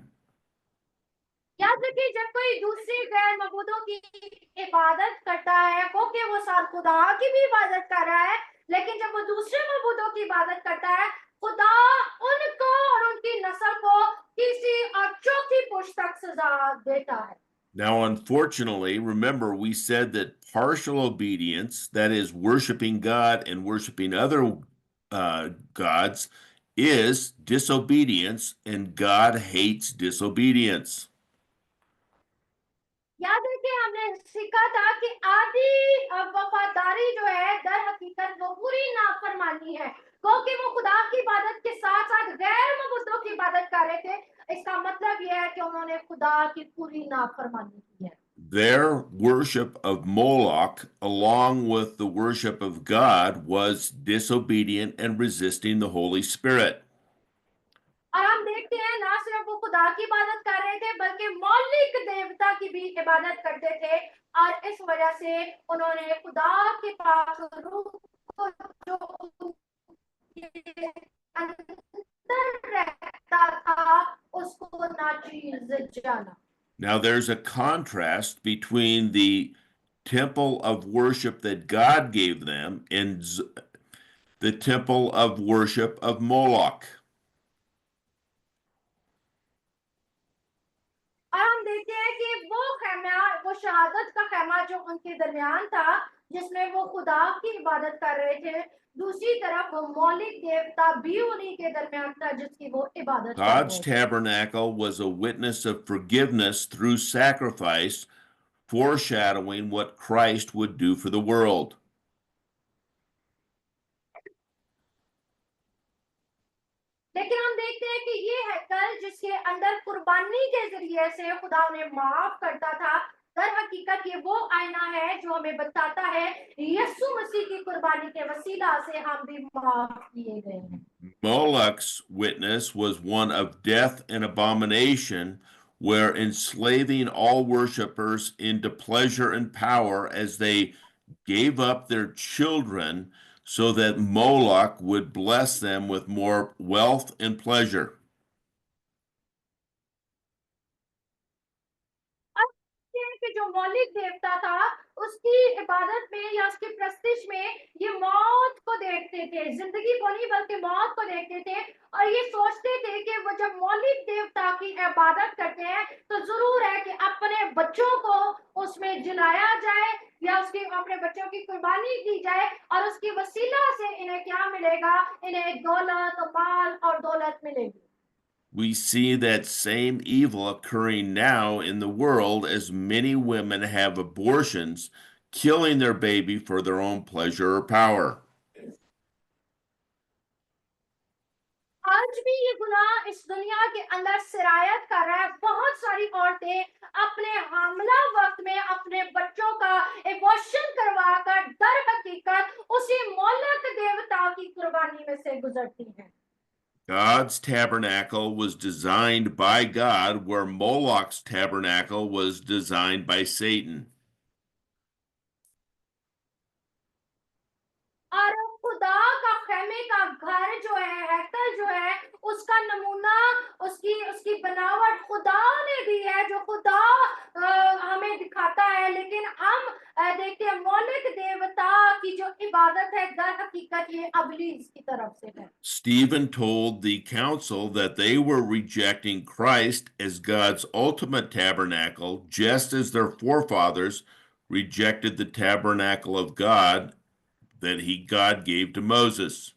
याद रखिए, जब कोई दूसरे गैर मबूदों की इबादत करता है, वो साल खुदा की भी इबादत कर रहा है, लेकिन जब वो दूसरे मबूदों की इबादत करता है, खुदा उनको और उनकी नस्ल को तीसरी और चौथी पुश्त तक सजा देता है। Now, unfortunately, remember we said that partial obedience, that is, worshiping God and worshiping other gods, is disobedience, and God hates disobedience. याद रखिए, हमने सीखा था कि आधी वफादारी जो है दर हकीकत वो पूरी नाफरमानी है, क्योंकि वो खुदा की इबादत के साथ साथ गैर मबूदों की इबादत कर रहे थे। इसका मतलब यह है कि उन्होंने खुदा की पूरी नाफरमानी की है। Their worship of Moloch, along with the worship of God, was disobedient and resisting the Holy Spirit. और हम देखते हैं ना सिर्फ वो खुदा की इबादत कर रहे थे, बल्कि मौलिक देवता की भी इबादत करते थे। और इस वजह से उन्होंने खुदा के पाक रूह को जो उनके अंदर रहता था, उसको नाचीज जाना। Now, there's a contrast between the temple of worship that God gave them and the temple of worship of Moloch. और हम देखते हैं कि वो खैमा, वो शहादत का खैमा जो उनके दरमियान था, जिसमें वो खुदा की इबादत कर रहे थे, दूसरी तरफ वो मौलिक देवता भी उन्हीं के दरमियान था जिसकी वो इबादत कर God's रहे थे। tabernacle was a witness of forgiveness through sacrifice, foreshadowing what Christ would do for the world. लेकिन हम देखते हैं कि ये हैकल जिसके अंदर कुर्बानी के जरिए से खुदा उन्हें माफ करता था, दर हकीकत ये वो आईना है जो हमें बताता है यीशु मसीह की कुर्बानी के वसीला से हम भी माफ किए गए हैं। Moloch's witness was one of death and abomination, where enslaving all worshippers into pleasure and power as they gave up their children so that Moloch would bless them with more wealth and pleasure. और देखते हैं कि जो मौलिक देवता था उसकी इबादत में या उसकी प्रस्तिश में ये मौत को देखते थे, जिंदगी को नहीं बल्कि मौत को देखते थे। और ये सोचते थे कि वो जब मौलिक देवता की इबादत करते हैं तो जरूर है कि अपने बच्चों को उसमें जलाया जाए या उसकी अपने बच्चों की कुर्बानी की जाए, और उसकी वसीला से इन्हें क्या मिलेगा? इन्हें दौलत, माल और दौलत मिलेगी। We see that same evil occurring now in the world as many women have abortions, killing their baby for their own pleasure or power. आज भी ये गुनाह इस दुनिया के अंदर सिरायत कर रहा है। बहुत सारी औरतें अपने हमला वक्त में अपने बच्चों का एबॉर्शन करवाकर दर हकीकत उसी मौलक देवता की कुर्बानी में से गुजरती हैं। God's tabernacle was designed by God, where Moloch's tabernacle was designed by Satan. और खुदा का खेमे का घर जो है, हैकल जो है, उसका नमूना, उसकी उसकी बनावट खुदा ने दी है, जो खुदा हमें दिखाता है। लेकिन हम देखते हैं मौलिक देवता की जो इबादत है दर हकीकत ये अबलीस की तरफ से है। Stephen told the council that they were rejecting Christ as God's ultimate tabernacle, just as their forefathers rejected the tabernacle of God that God gave to Moses.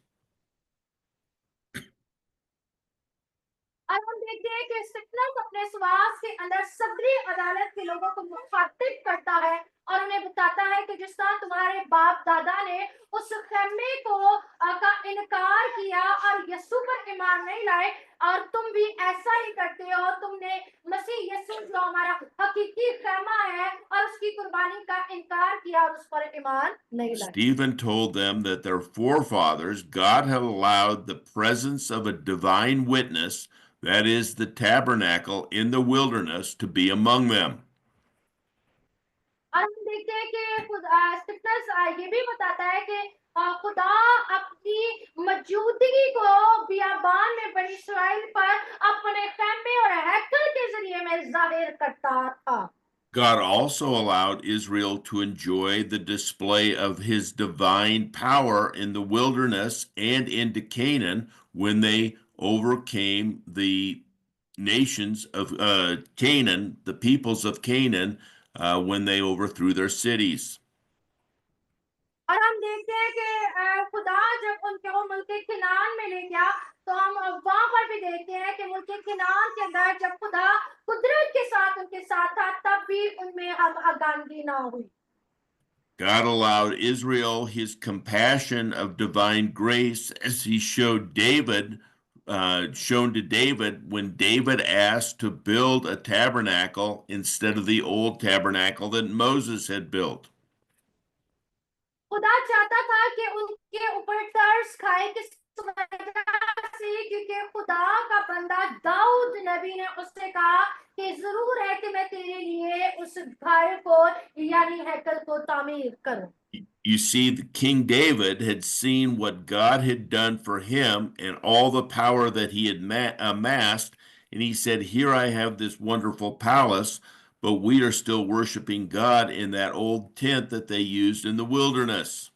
और हम देखते हैं कि स्टेफनस अपने सुवास के अंदर सदरी अदालत के लोगों को मुखातिब करता है और उन्हें बताता है कि जिस तरह तुम्हारे बाप दादा ने उस खेमे को का इनकार किया और यीशु पर ईमान नहीं लाए, और तुम भी ऐसा ही करते हो। तुमने मसीह यीशु जो हमारा हकीकी खेमा है और उसकी कुर्बानी का इनकार किया और उस पर ईमान नहीं लाए। Stephen told them that their forefathers, God had allowed the presence of a divine witness, that is, the tabernacle in the wilderness, to be among them. और हम देखते हैं कि स्टेफनस ये भी बताता है कि खुदा अपनी मौजूदगी को बियाबान में बनी इसराइल पर अपने खेमे और हैकल के जरिए में जाहिर करता था। God also allowed Israel to enjoy the display of his divine power in the wilderness and into Canaan when they overcame the nations of Canaan, the peoples of Canaan, when they overthrew their cities. और हम देखते हैं कि खुदा जब उनको मुल्क किनान में ले गया तो हम वहां पर भी देखते हैं कि मुल्क किनान के अंदर जब खुदा कुदरत के साथ उनके साथ था तब भी उनमें हम आगानगी ना हुई। God allowed Israel his compassion of divine grace as he showed David, shown to David when David asked to build a tabernacle instead of the old tabernacle that Moses had built. खुदा चाहता था कि उनके ऊपर तरस खाए किस वजह से, क्योंकि खुदा का बंदा दाऊद नबी ने उससे कहा कि जरूर है कि मैं तेरे लिए उस घर को यानी हैकल को तामीर करूं। You see, the King David had seen what God had done for him and all the power that he had amassed, and he said, "Here I have this wonderful palace, but we are still worshiping God in that old tent that they used in the wilderness."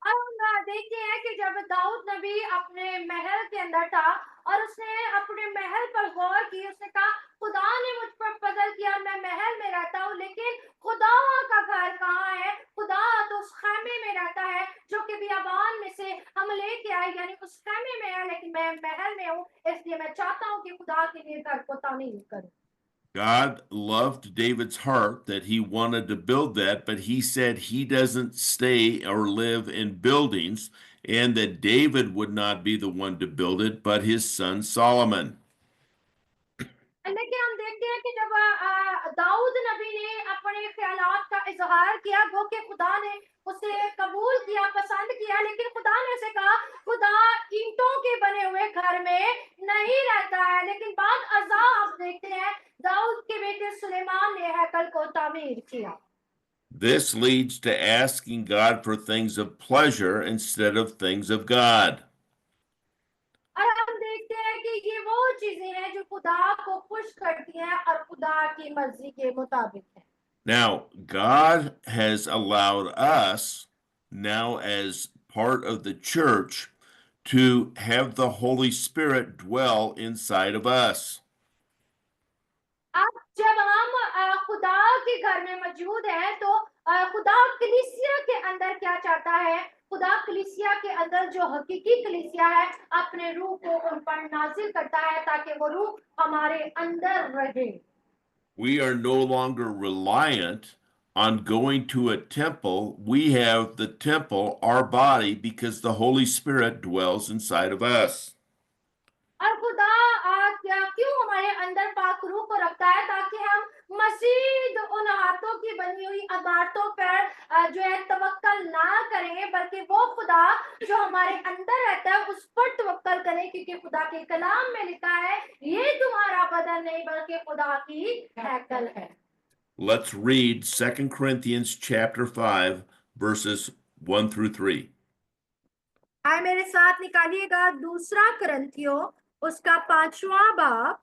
और हम देखते हैं कि जब दाऊद नबी अपने महल के अंदर था और उसने अपने महल पर गौर की, उसने कहा खुदा ने मुझ पर फजल किया, मैं महल में रहता हूँ, लेकिन खुदा का घर कहाँ है? खुदा तो उस खैमे में रहता है जो कि बियाबान में से हम लेके आए, यानी उस खैमे में है, लेकिन मैं महल में हूँ, इसलिए मैं चाहता हूँ कि खुदा के लिए घर को तामीर करूं। God loved David's heart that he wanted to build that, but he said he doesn't stay or live in buildings, and that David would not be the one to build it, but his son Solomon. लेकिन हम देखते हैं कि जब दाऊद नबी ने अपने ख्यालात का इजहार किया, गो कि खुदा ने उसे कबूल किया, पसंद किया, लेकिन खुदा ने उसे कहा खुदा ईंटों के बने हुए घर में नहीं रहता है। लेकिन बाद अज़ा आप देखते हैं दाऊद के बेटे सुलेमान ने हैकल को तामीर किया। This leads to asking God for things of pleasure instead of things of God. और हम देखते हैं कि ये वो चीजें हैं जो खुदा को खुश करती हैं और खुदा की मर्जी के मुताबिक है। Now, God has allowed us, now as part of the church, to have the Holy Spirit dwell inside of us. अब जब हम खुदा के घर में मौजूद हैं तो खुदा कलीसिया के अंदर क्या चाहता है? खुदा कलीसिया के अंदर जो हकीकी कलीसिया है अपने रूह को उन पर नाजिल करता है ताकि वो रूह हमारे अंदर रहे। We are no longer reliant on going to a temple. We have the temple, our body, because the Holy Spirit dwells inside of us. और खुदा क्यों हमारे अंदर पाक रूह को रखता है? ताकि हम मसीद उन हाथों की बनी हुई इमारतों पर जो है तवक्कल ना करें, बल्कि वो खुदा जो हमारे अंदर रहता है उस पर तवक्कल करें, क्योंकि खुदा के कलाम में लिखा है ये तुम्हारा बदन नहीं बल्कि खुदा की हैकल है। Let's read 2 Corinthians chapter 5 verses 1 through 3. आए मेरे साथ निकालिएगा दूसरा करंथियों उसका 5वां बाब,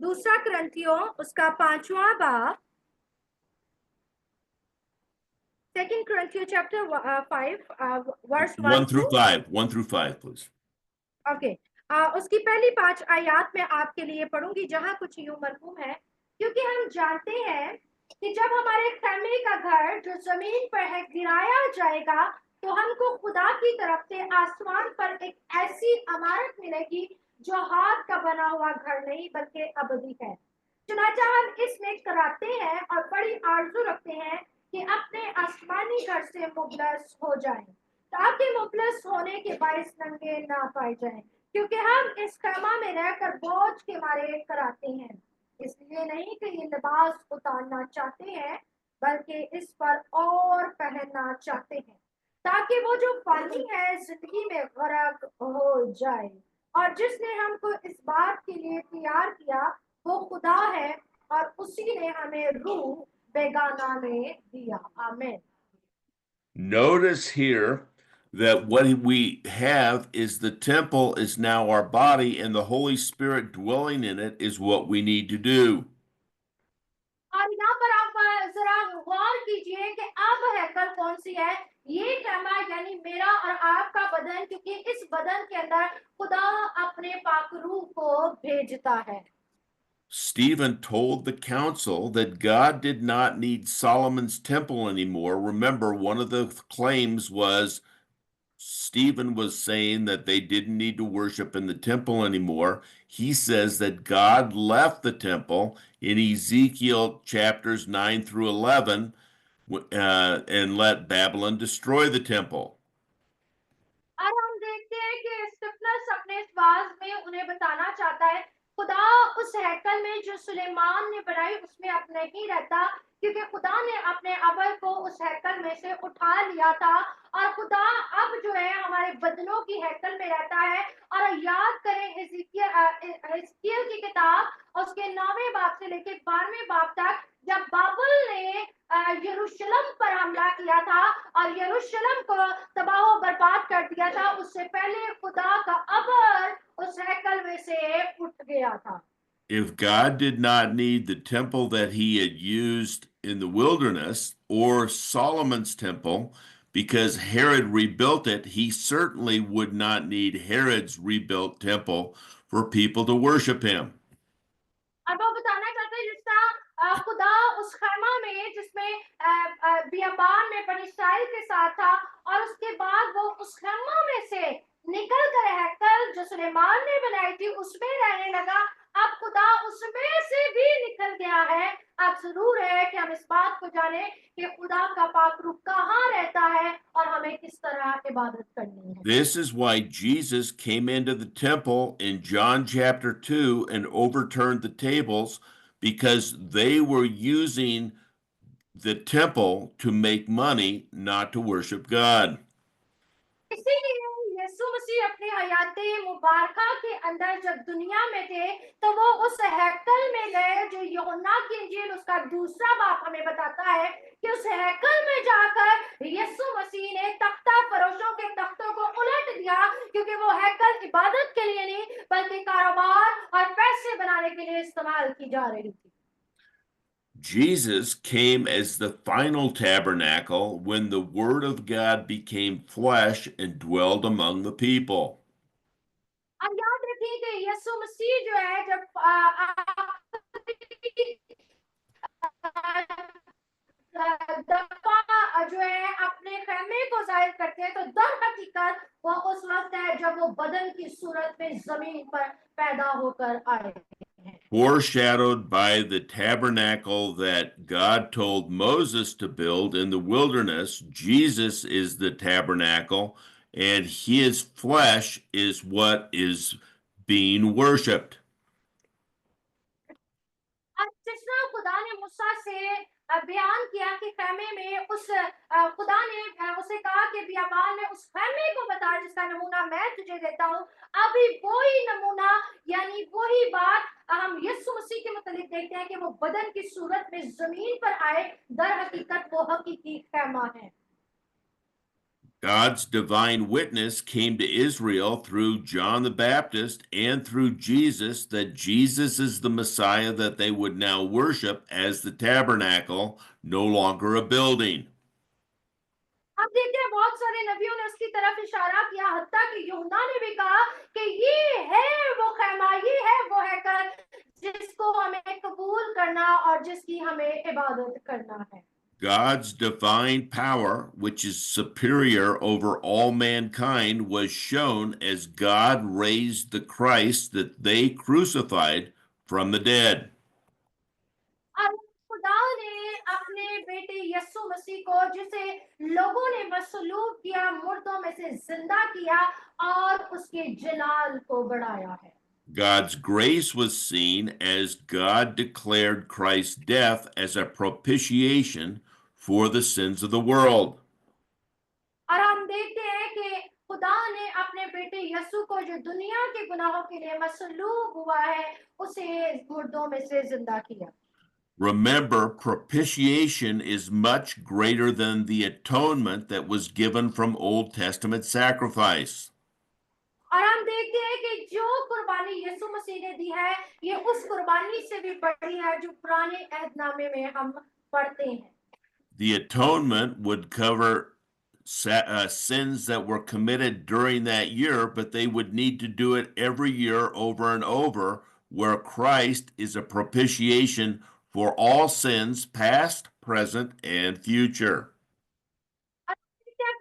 दूसरा करंथियों उसका 5वां बाब, 2 Corinthians chapter 5 verse 1 1 through to 5. 1 through 5, please. Okay. उसकी पहली 5 आयत में आपके लिए पढ़ूंगी, जहां कुछ यूं मरहूम है, क्योंकि हम जानते हैं कि जब हमारे खैमे का घर जो जमीन पर है गिराया जाएगा तो हमको खुदा की तरफ से आसमान पर एक ऐसी इमारत मिलेगी जो हाथ का बना हुआ घर नहीं बल्कि अबदी है। चुनाचा हम इसमें कराते हैं और बड़ी आरजू रखते हैं कि अपने आसमानी घर से मुबलस हो जाएं, ताकि मुबलस होने के बायस नंगे ना पाए जाएं, क्योंकि हम इस खैमा में रहकर बोझ के मारे कराते हैं। इसलिए नहीं कि ये लिबास उतारना चाहते हैं, बल्कि इस पर और पहनना चाहते हैं, ताकि वो जो फानी है जिंदगी में गरक हो जाए। और जिसने हमको इस बात के लिए तैयार किया वो खुदा है और उसी ने हमें रूह बेगाना में दिया। आमीन। Notice here that what we have is the temple is now our body, and the Holy Spirit dwelling in it is what we need to do. और यहाँ पर आप जरा गौर कीजिए कि अब हैकल कौन सी है? ये खैमा यानी मेरा और आपका बदन, क्योंकि इस बदन के अंदर खुदा अपने पाक रूह को भेजता है। Stephen told the council that God did not need Solomon's temple anymore. Remember, one of the claims was Stephen was saying that they didn't need to worship in the temple anymore. He says that God left the temple in Ezekiel chapters 9 through 11 and let Babylon destroy the temple. और हम देखते हैं कि स्टिफनस अपने इस was में उन्हें बताना चाहता है खुदा उस हैकल में जो सुलेमान ने बनाई उसमें अब नहीं रहता, क्योंकि खुदा ने अपने अबल को उस हैकल में से उठा लिया था और खुदा अब जो है हमारे बदनों की हैकल में रहता है। और याद करें हिजकिय्याह की किताब उसके 9वें बाब से लेकर 12वें बाब तक, जब बाबुल ने यरूशलेम पर हमला किया था और यरूशलेम को तबाह बर्बाद कर दिया था, उससे पहले खुदा का अबर उस हैकल में से उठ गया था। If God did not need the temple that he had used in the wilderness or Solomon's temple because Herod rebuilt it, he certainly would not need Herod's rebuilt temple for people to worship him. अब वो बताना चाहते हैं जिस तरह खुदा उस खैमा में जिसमें बियाबान में बनी इस्राइल के साथ था और उसके बाद वो उस खैमा में से निकल कर हैकल जो सुलेमान ने बनाई थी उसमें रहने लगा। अब खुदा उसमें से भी निकल गया है। अब जरूर है कि हम इस बात को जाने कि खुदा का पाक रूह कहाँ रहता है और हमें किस तरह इबादत करनी है। This is why Jesus came into the temple in John chapter 2 and overturned the tables, because they were using the temple to make money, not to worship God. इसीलिए यीशु मसीह अपनी हयाते मुबारका के अंदर जब दुनिया में थे तो वो उस हैकल में गए जो यूहन्ना की इंजील उसका 2रा बाब हमें बताता है कि उस हैकल में जाकर यीशु मसीह ने तख्ता फरोशों के तख्तों को उलट दिया, क्योंकि वो हैकल इबादत के लिए नहीं बल्कि कारोबार और पैसे बनाने के लिए इस्तेमाल की जा रही थी। Jesus came as the final tabernacle when the Word of God became flesh and dwelled among the people. अब याद रखिए कि यीशु मसीह जो है जब दफा जो है अपने खेमे को जाहिर करते हैं, तो दर हकीकत वो उस वक्त है जब वो बदन की सूरत में जमीन पर पैदा होकर आए हैं। Foreshadowed by the tabernacle that God told Moses to build in the wilderness, Jesus is the tabernacle, and his flesh is what is being worshiped. अब जिस तरह खुदा ने मूसा से बयान किया कि खेमे में उस खुदा ने उसे कहा कि बियाबान में उस खेमे को बता जिसका नमूना मैं तुझे देता हूँ, अभी वही नमूना यानी वही बात हम यीशु मसीह के मुतालिक देखते हैं कि वो बदन की सूरत में जमीन पर आए, दर हकीकत वो हकीकी खेमा है। God's divine witness came to Israel through John the Baptist and through Jesus that Jesus is the Messiah that they would now worship as the tabernacle, no longer a building. अब देखते हैं बहुत सारे नबियों ने उसकी तरफ इशारा किया, हत्ता कि यूहन्ना ने भी कहा कि ये है वो खेमा, ये है वो हैकल जिसको हमें कबूल करना और जिसकी हमें इबादत करना है। God's divine power, which is superior over all mankind, was shown as God raised the Christ that they crucified from the dead. और खुदा ने अपने बेटे यीशु मसीह को, जिसे लोगों ने मसलूब किया, मुर्दों में से जिंदा किया और उसके जलाल को बढ़ाया है। God's grace was seen as God declared Christ's death as a propitiation for the sins of the world. और हम देखते हैं कि खुदा ने अपने बेटे यीशु को जो दुनिया के गुनाहों के लिए मसलूब हुआ है, उसे मुर्दों में से जिंदा किया। Remember, propitiation is much greater than the atonement that was given from Old Testament sacrifice. और हम देखते हैं कि जो कुर्बानी यीशु मसीह ने दी है, ये उस कुर्बानी से भी बड़ी है जो पुराने अहदनामे में हम पढ़ते हैं। The atonement would cover sins that were committed during that year, but they would need to do it every year over and over, where Christ is a propitiation for all sins, past, present, and future.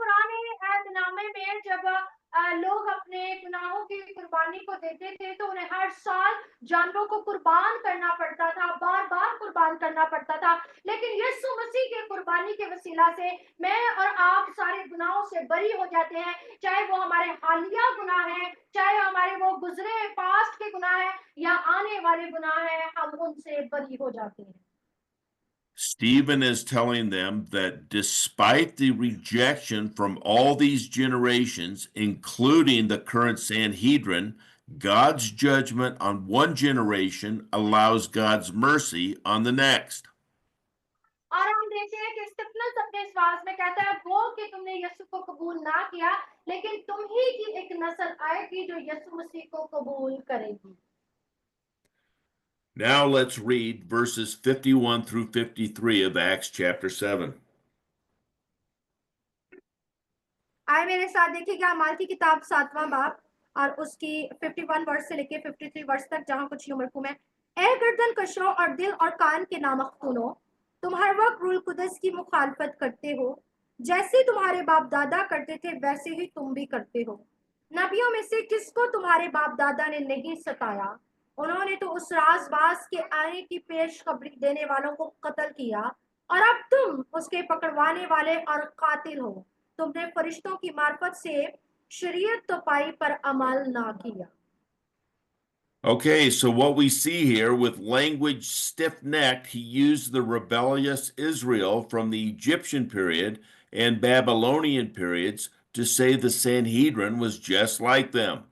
पुराने अहदनामे में जब लोग अपने गुनाहों की कुर्बानी को देते थे, तो उन्हें हर साल जानवरों को कुर्बान करना पड़ता था, बार बार कुर्बान करना पड़ता था। लेकिन यीशु मसीह के कुर्बानी के वसीला से मैं और आप सारे गुनाहों से बरी हो जाते हैं, चाहे वो हमारे हालिया गुनाह हैं, चाहे हमारे वो गुजरे पास्ट के गुनाह हैं या आने वाले गुनाह हैं, हम उनसे बरी हो जाते हैं। Stephen is telling them that despite the rejection from all these generations, including the current Sanhedrin, God's judgment on one generation allows God's mercy on the next. और हम देखते हैं कि स्तिफनस अपने विश्वास में कहता है वो कि तुमने यीशु को कबूल ना किया, लेकिन तुम ही की एक नस्ल आएगी जो यीशु मसीह को कबूल करेगी। Now let's read verses 51 through 53 of Acts chapter 7. आए मेरे साथ देखिएगा अमाल की किताब 7वां बाब और उसकी 51 वर्ष से लेके 53 वर्ष तक, जहां कुछ यूं मरकूम है। ए गर्दन कशो और दिल और कान के नामख्तूनो, तुम हर वक्त रूल कुदस की मुखालफत करते हो, जैसे तुम्हारे बाप दादा करते थे वैसे ही तुम भी करते हो। नबियों में से किसको तुम्हारे बाप दादा ने नहीं सताया? उन्होंने तो उस राजबाज के आने की पेशखबरी देने वालों को कत्ल किया, और अब तुम उसके पकड़वाने वाले और कातिल हो। तुमने फरिश्तों की मार्फत से शरीयत तो पाई पर अमल ना किया। Okay, so what we see here with language stiff-necked, he used the rebellious Israel from the Egyptian period and Babylonian periods to say the Sanhedrin was just like them.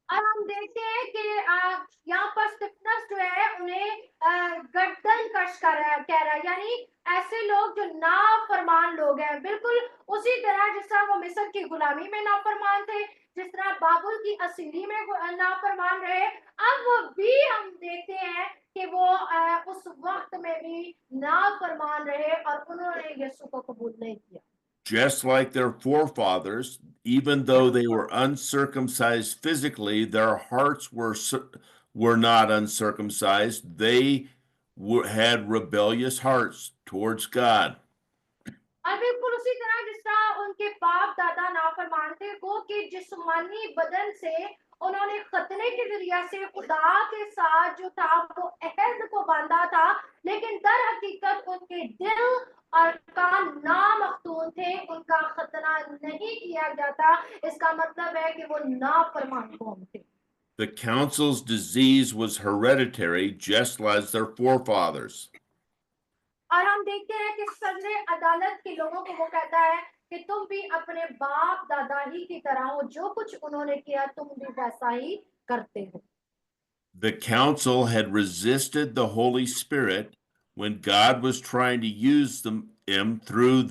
और हम देखते हैं कि यहाँ पर स्टिफनस जो है उन्हें गर्दन कश कर रहा है, कह रहा है, यानी ऐसे लोग जो नाफरमान लोग हैं, बिल्कुल उसी तरह जिस तरह वो मिस्र की गुलामी में नाफरमान थे, जिस तरह बाबुल की असीरी में नाफरमान रहे, अब उन्होंने यीशु को कबूल नहीं किया। Just like their forefathers, even though they were uncircumcised physically, their hearts were not uncircumcised. They had rebellious hearts towards God. और बिल्कुल उसी तरह जिस तरह उनके बाप दादा नाफरमान थे, वो कि जिस्मानी बदन से उन्होंने खतने के जरिया से खुदा के साथ जो था वो अहद को बांधा था, लेकिन दर हकीकत उनके दिल और कान नामख्तून थे, उनका खतना नहीं किया जाता। इसका मतलब है कि वो नाफरमान कौम थे। The council's disease was hereditary, just as their forefathers. और हम देखते हैं कि सदर अदालत के लोगों को वो कहता है कि तुम भी अपने बाप दादा ही की तरह हो, जो कुछ उन्होंने किया तुम भी वैसा ही करते हो। The council had resisted the Holy Spirit when God was trying to use them through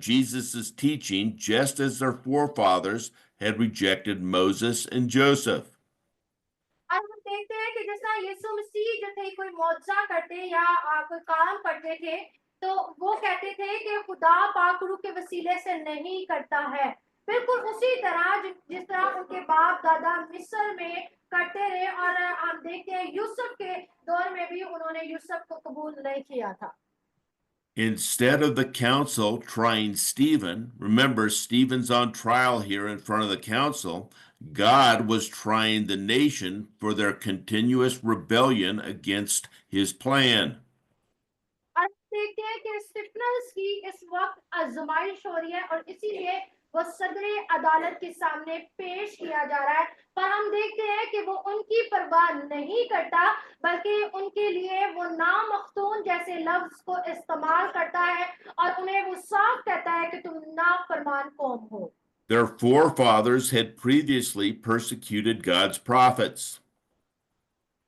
Jesus's teaching, just as their forefathers had rejected Moses and Joseph. और हम देखते हैं कि जैसा यीशु मसीह जो थे कोई मौजज़ा करते या कोई काम करते थे, तो वो कहते थे कि खुदा पाकरू के वसीले से नहीं करता है। बिल्कुल उसी तरह जिस तरह उनके बाप दादा मिस्र में करते रहे, और हम देखते हैं यूसुफ के दौर में भी उन्होंने यूसुफ को कबूल नहीं किया था। Instead of the council trying Stephen, remember Stephen's on trial here in front of the council, God was trying the nation for their continuous rebellion against his plan. और देखते हैं कि स्टिफनस की इस वक्त आजमाइश हो रही है, और इसीलिए वो सदर अदालत के सामने पेश किया जा रहा है। पर हम देखते हैं कि वो उनकी परवाह नहीं करता, बल्कि उनके लिए वो नामख्तून जैसे लफ्ज को इस्तेमाल करता है, और उन्हें वो साफ कहता है कि तुम नाफरमान कौम हो। Their forefathers had previously persecuted God's prophets.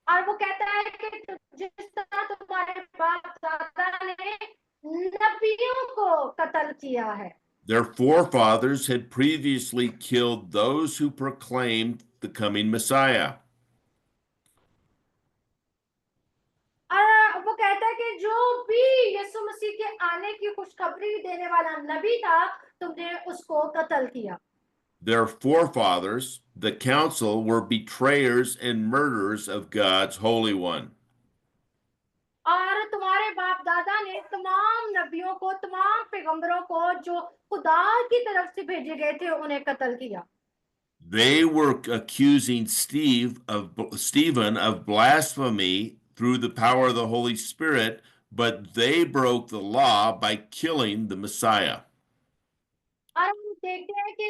और वो कहता है कि जिस तरह तुम्हारे बाप दादा ने नबियों को कत्ल किया है। Their forefathers had previously killed those who proclaimed the coming Messiah. और वो कहता है कि जो भी यीशु मसीह के आने की खुशखबरी देने वाला नबी था, तुमने उसको कत्ल किया। Their forefathers, the council, were betrayers and murderers of God's Holy One. और तुम्हारे बाप दादा ने तमाम नबियों को, तमाम पैगंबरों को जो खुदा की तरफ से भेजे गए थे, उन्हें कत्ल किया। They were accusing Stephen of blasphemy through the power of the Holy Spirit, but they broke the law by killing the Messiah. और हम देखते हैं कि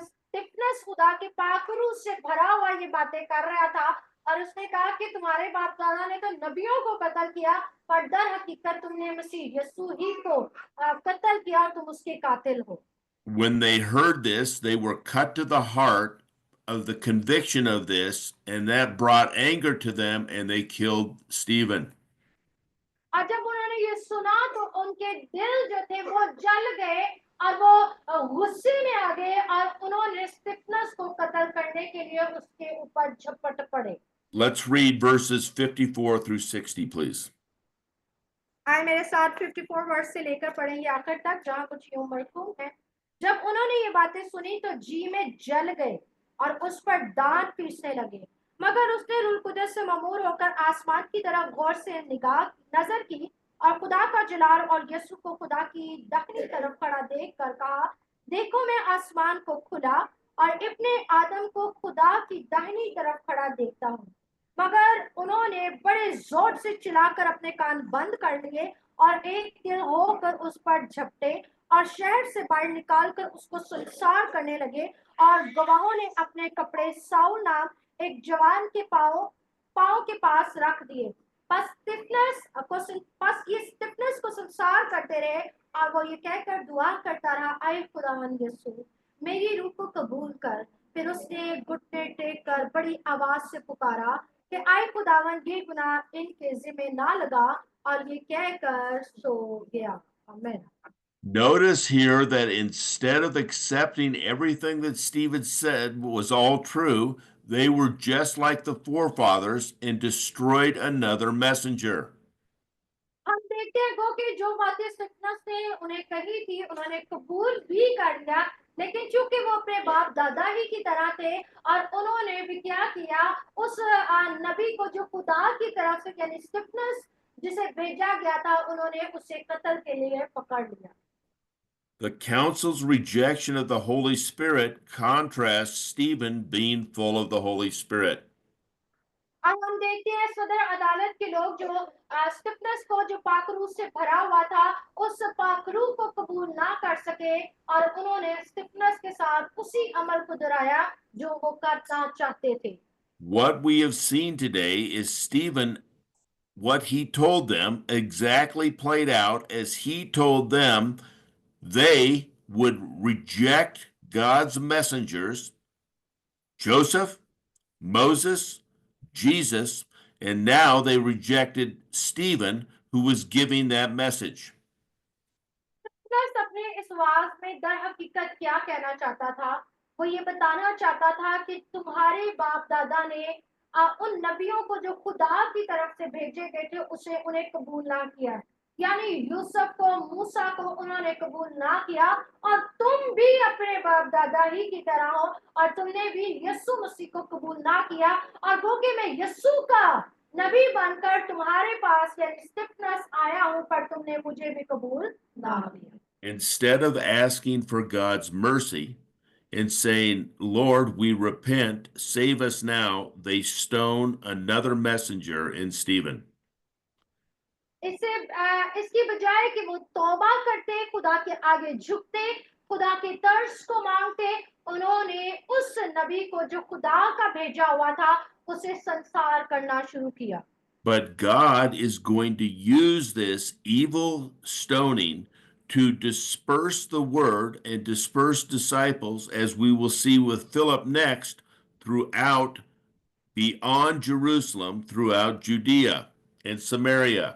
स्टिफनस खुदा के पाखरू से भरा हुआ ये बातें कर रहा था, और उसने कहा कि तुम्हारे बाप दादा ने तो नबियों को कत्ल किया, पर दर हकीकत तुमने मसीह यीशु ही को कत्ल किया, और तुम उसके कातिल हो। When they heard this, they were cut to the heart of the conviction of this, and that brought anger to them, and they killed Stephen. और जब उन्होंने ये सुना तो उनके दिल जो थे वो जल गए, और वो गुस्से में आ गए, और उन्होंने स्टिफनस को कत्ल करने के लिए उसके ऊपर झपट पड़े। Let's read verses 54 through 60, please. आए मेरे साथ 54 वर्ष से लेकर पढ़ेंगे आखिर तक, जहाँ कुछ यूं मरकूम है। जब उन्होंने ये बातें सुनी तो जी में जल गए और उस पर दांत पीसने लगे, मगर उसने रूह कुदस से ममूर होकर आसमान की तरफ गौर से नजर की, और खुदा का जलाल और यीशु को खुदा की दाहिनी तरफ खड़ा देख कर कहा, देखो मैं आसमान को खुला और इब्ने आदम को खुदा की दाहिनी तरफ खड़ा देखता हूँ। मगर उन्होंने बड़े जोर से चिल्लाकर अपने कान बंद कर लिए, और एक दिल होकर उस पर झपटे, और शहर से बाहर निकालकर उसको संसार करने लगे। और गवाहों ने अपने कपड़े साउल नाम एक जवान के पाँव के पास रख दिए। बस ये स्टिफनस को संसार करते रहे, और वो ये कहकर दुआ करता रहा, आए खुदावंद यीशु मेरी रूह को कबूल कर। फिर उसने घुटने टेक कर बड़ी आवाज से पुकारा कि आए खुदावंद ये गुनाह इनके जिम्मे ना लगा, और ये कहकर सो गया। आमीन। Notice here that instead of accepting everything that Stephen said was all true, they were just like the forefathers and destroyed another messenger. हम देखते देखते हैं गो कि जो बातें स्तिफनस ने उन्हें कही थी उन्होंने कबूल भी कर लिया, लेकिन चूंकि वो अपने बाप दादा ही की तरह थे और उन्होंने भी क्या किया, उस नबी को जो खुदा की तरफ से यानी स्तिफनस जिसे भेजा गया था, उन्होंने उसे कत्ल के लिए पकड़ लिया। The council's rejection of the Holy Spirit contrasts Stephen being full of the Holy Spirit. अब हम देखते हैं सदर अदालत के लोग जो स्टिफनस को जो पाखरू से भरा हुआ था उस पाखरू को कबूल ना कर सके और उन्होंने स्टिफनस के साथ उसी अमल को दोहराया जो वो करना चाहते थे। What we have seen today is Stephen, what he told them exactly played out as he told them they would reject God's messengers, Joseph, Moses, Jesus, and now they rejected Stephen, who was giving that message. स्टिफनस अपने इस was में दर हकीकत क्या कहना चाहता था, वो ये बताना चाहता था कि तुम्हारे बाप दादा ने उन नबियों को जो खुदा की तरफ से भेजे गए थे उसे उन्हें कबूल ना किया, यानी यूसुफ को मूसा को उन्होंने कबूल ना किया, और तुम भी अपने बाप दादा ही की तरह हो और तुमने भी यीशु मसीह को कबूल ना किया, और वो कि मैं यीशु का नबी बनकर तुम्हारे पास यानी स्टिफनस आया हूं पर तुमने मुझे भी कबूल ना किया। Instead of asking for God's mercy and saying, Lord, we repent, save us now, they stone another messenger in Stephen. इसकी बजाय कि वो तौबा करते, खुदा के आगे झुकते, खुदा के तरस को मांगते, उन्होंने उस नबी को जो खुदा का भेजा हुआ था उसे संसार करना शुरू किया। But God is going to use this evil stoning to disperse the word and disperse disciples, as we will see with Philip next, throughout beyond Jerusalem, throughout Judea and Samaria.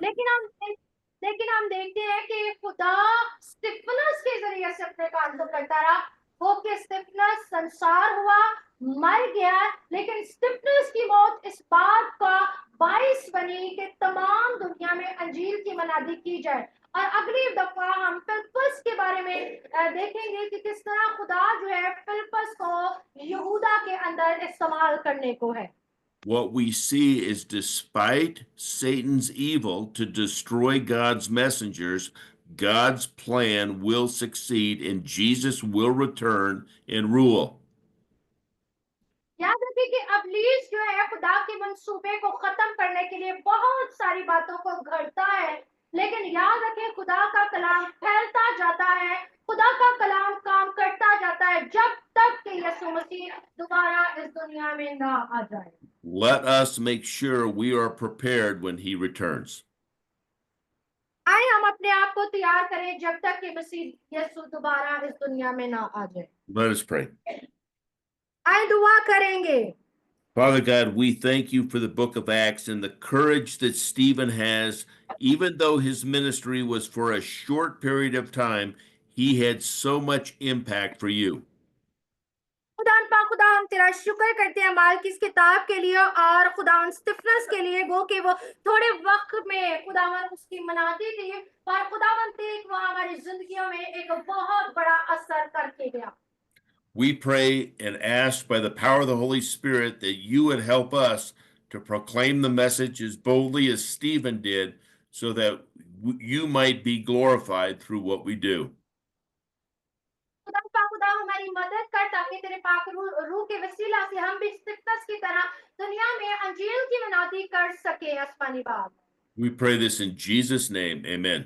लेकिन हम देखते हैं कि खुदा स्टिफनस के जरिए से अपने काम को करता रहा, वो कि स्टिफनस संसार हुआ, मर गया, लेकिन स्टिफनस की मौत इस बात का बाइस बनी कि तमाम दुनिया में अंजील की मनादी की जाए। और अगली दफा हम फिलिप्पस के बारे में देखेंगे कि किस तरह खुदा जो है फिलिप्पस को यहूदा के अंदर इस्तेमाल करने को है। What we see is, despite Satan's evil to destroy God's messengers, God's plan will succeed and Jesus will return and rule. याद रखिए कि अबलीस जो है खुदा के मंसूबे को खत्म करने के लिए बहुत सारी बातों को घड़ता है, लेकिन याद रखें खुदा का कलाम फैलता जाता है, खुदा का कलाम काम करता जाता है जब तक कि यीशु मसीह दोबारा इस दुनिया में ना आ जाए। Let us make sure we are prepared when he returns. आए हम अपने आप को तैयार करें जब तक कि मसीह यीशु दोबारा इस दुनिया में ना आ जाए। Let us pray. आए दुआ करेंगे। Father God, we thank you for the book of Acts and the courage that Stephen has. Even though his ministry was for a short period of time, he had so much impact for you. खुदा हम तेरा शुक्र करते हैं माल की इस किताब के लिए और खुदा स्टिफनस के लिए, वो कि वो थोड़े वक्त में खुदावन उसकी मनाती थी, पर खुदावन तेज वो हमारी जिंदगियों में एक बहुत बड़ा असर करके गया। We pray and ask by the power of the Holy Spirit that you would help us to proclaim the message as boldly as Stephen did, so that you might be glorified through what we do. खुदा हमारी मदद कर ताकि तेरे पाक रूह के वसीला से हम भी स्टिफनस की तरह दुनिया में अंजील की मनादी कर सके। आसमानी बाप, We pray this in Jesus' name. Amen.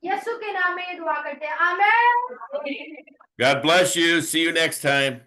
यीशु के नाम में दुआ करते हैं, आमीन। God bless you. See you next time.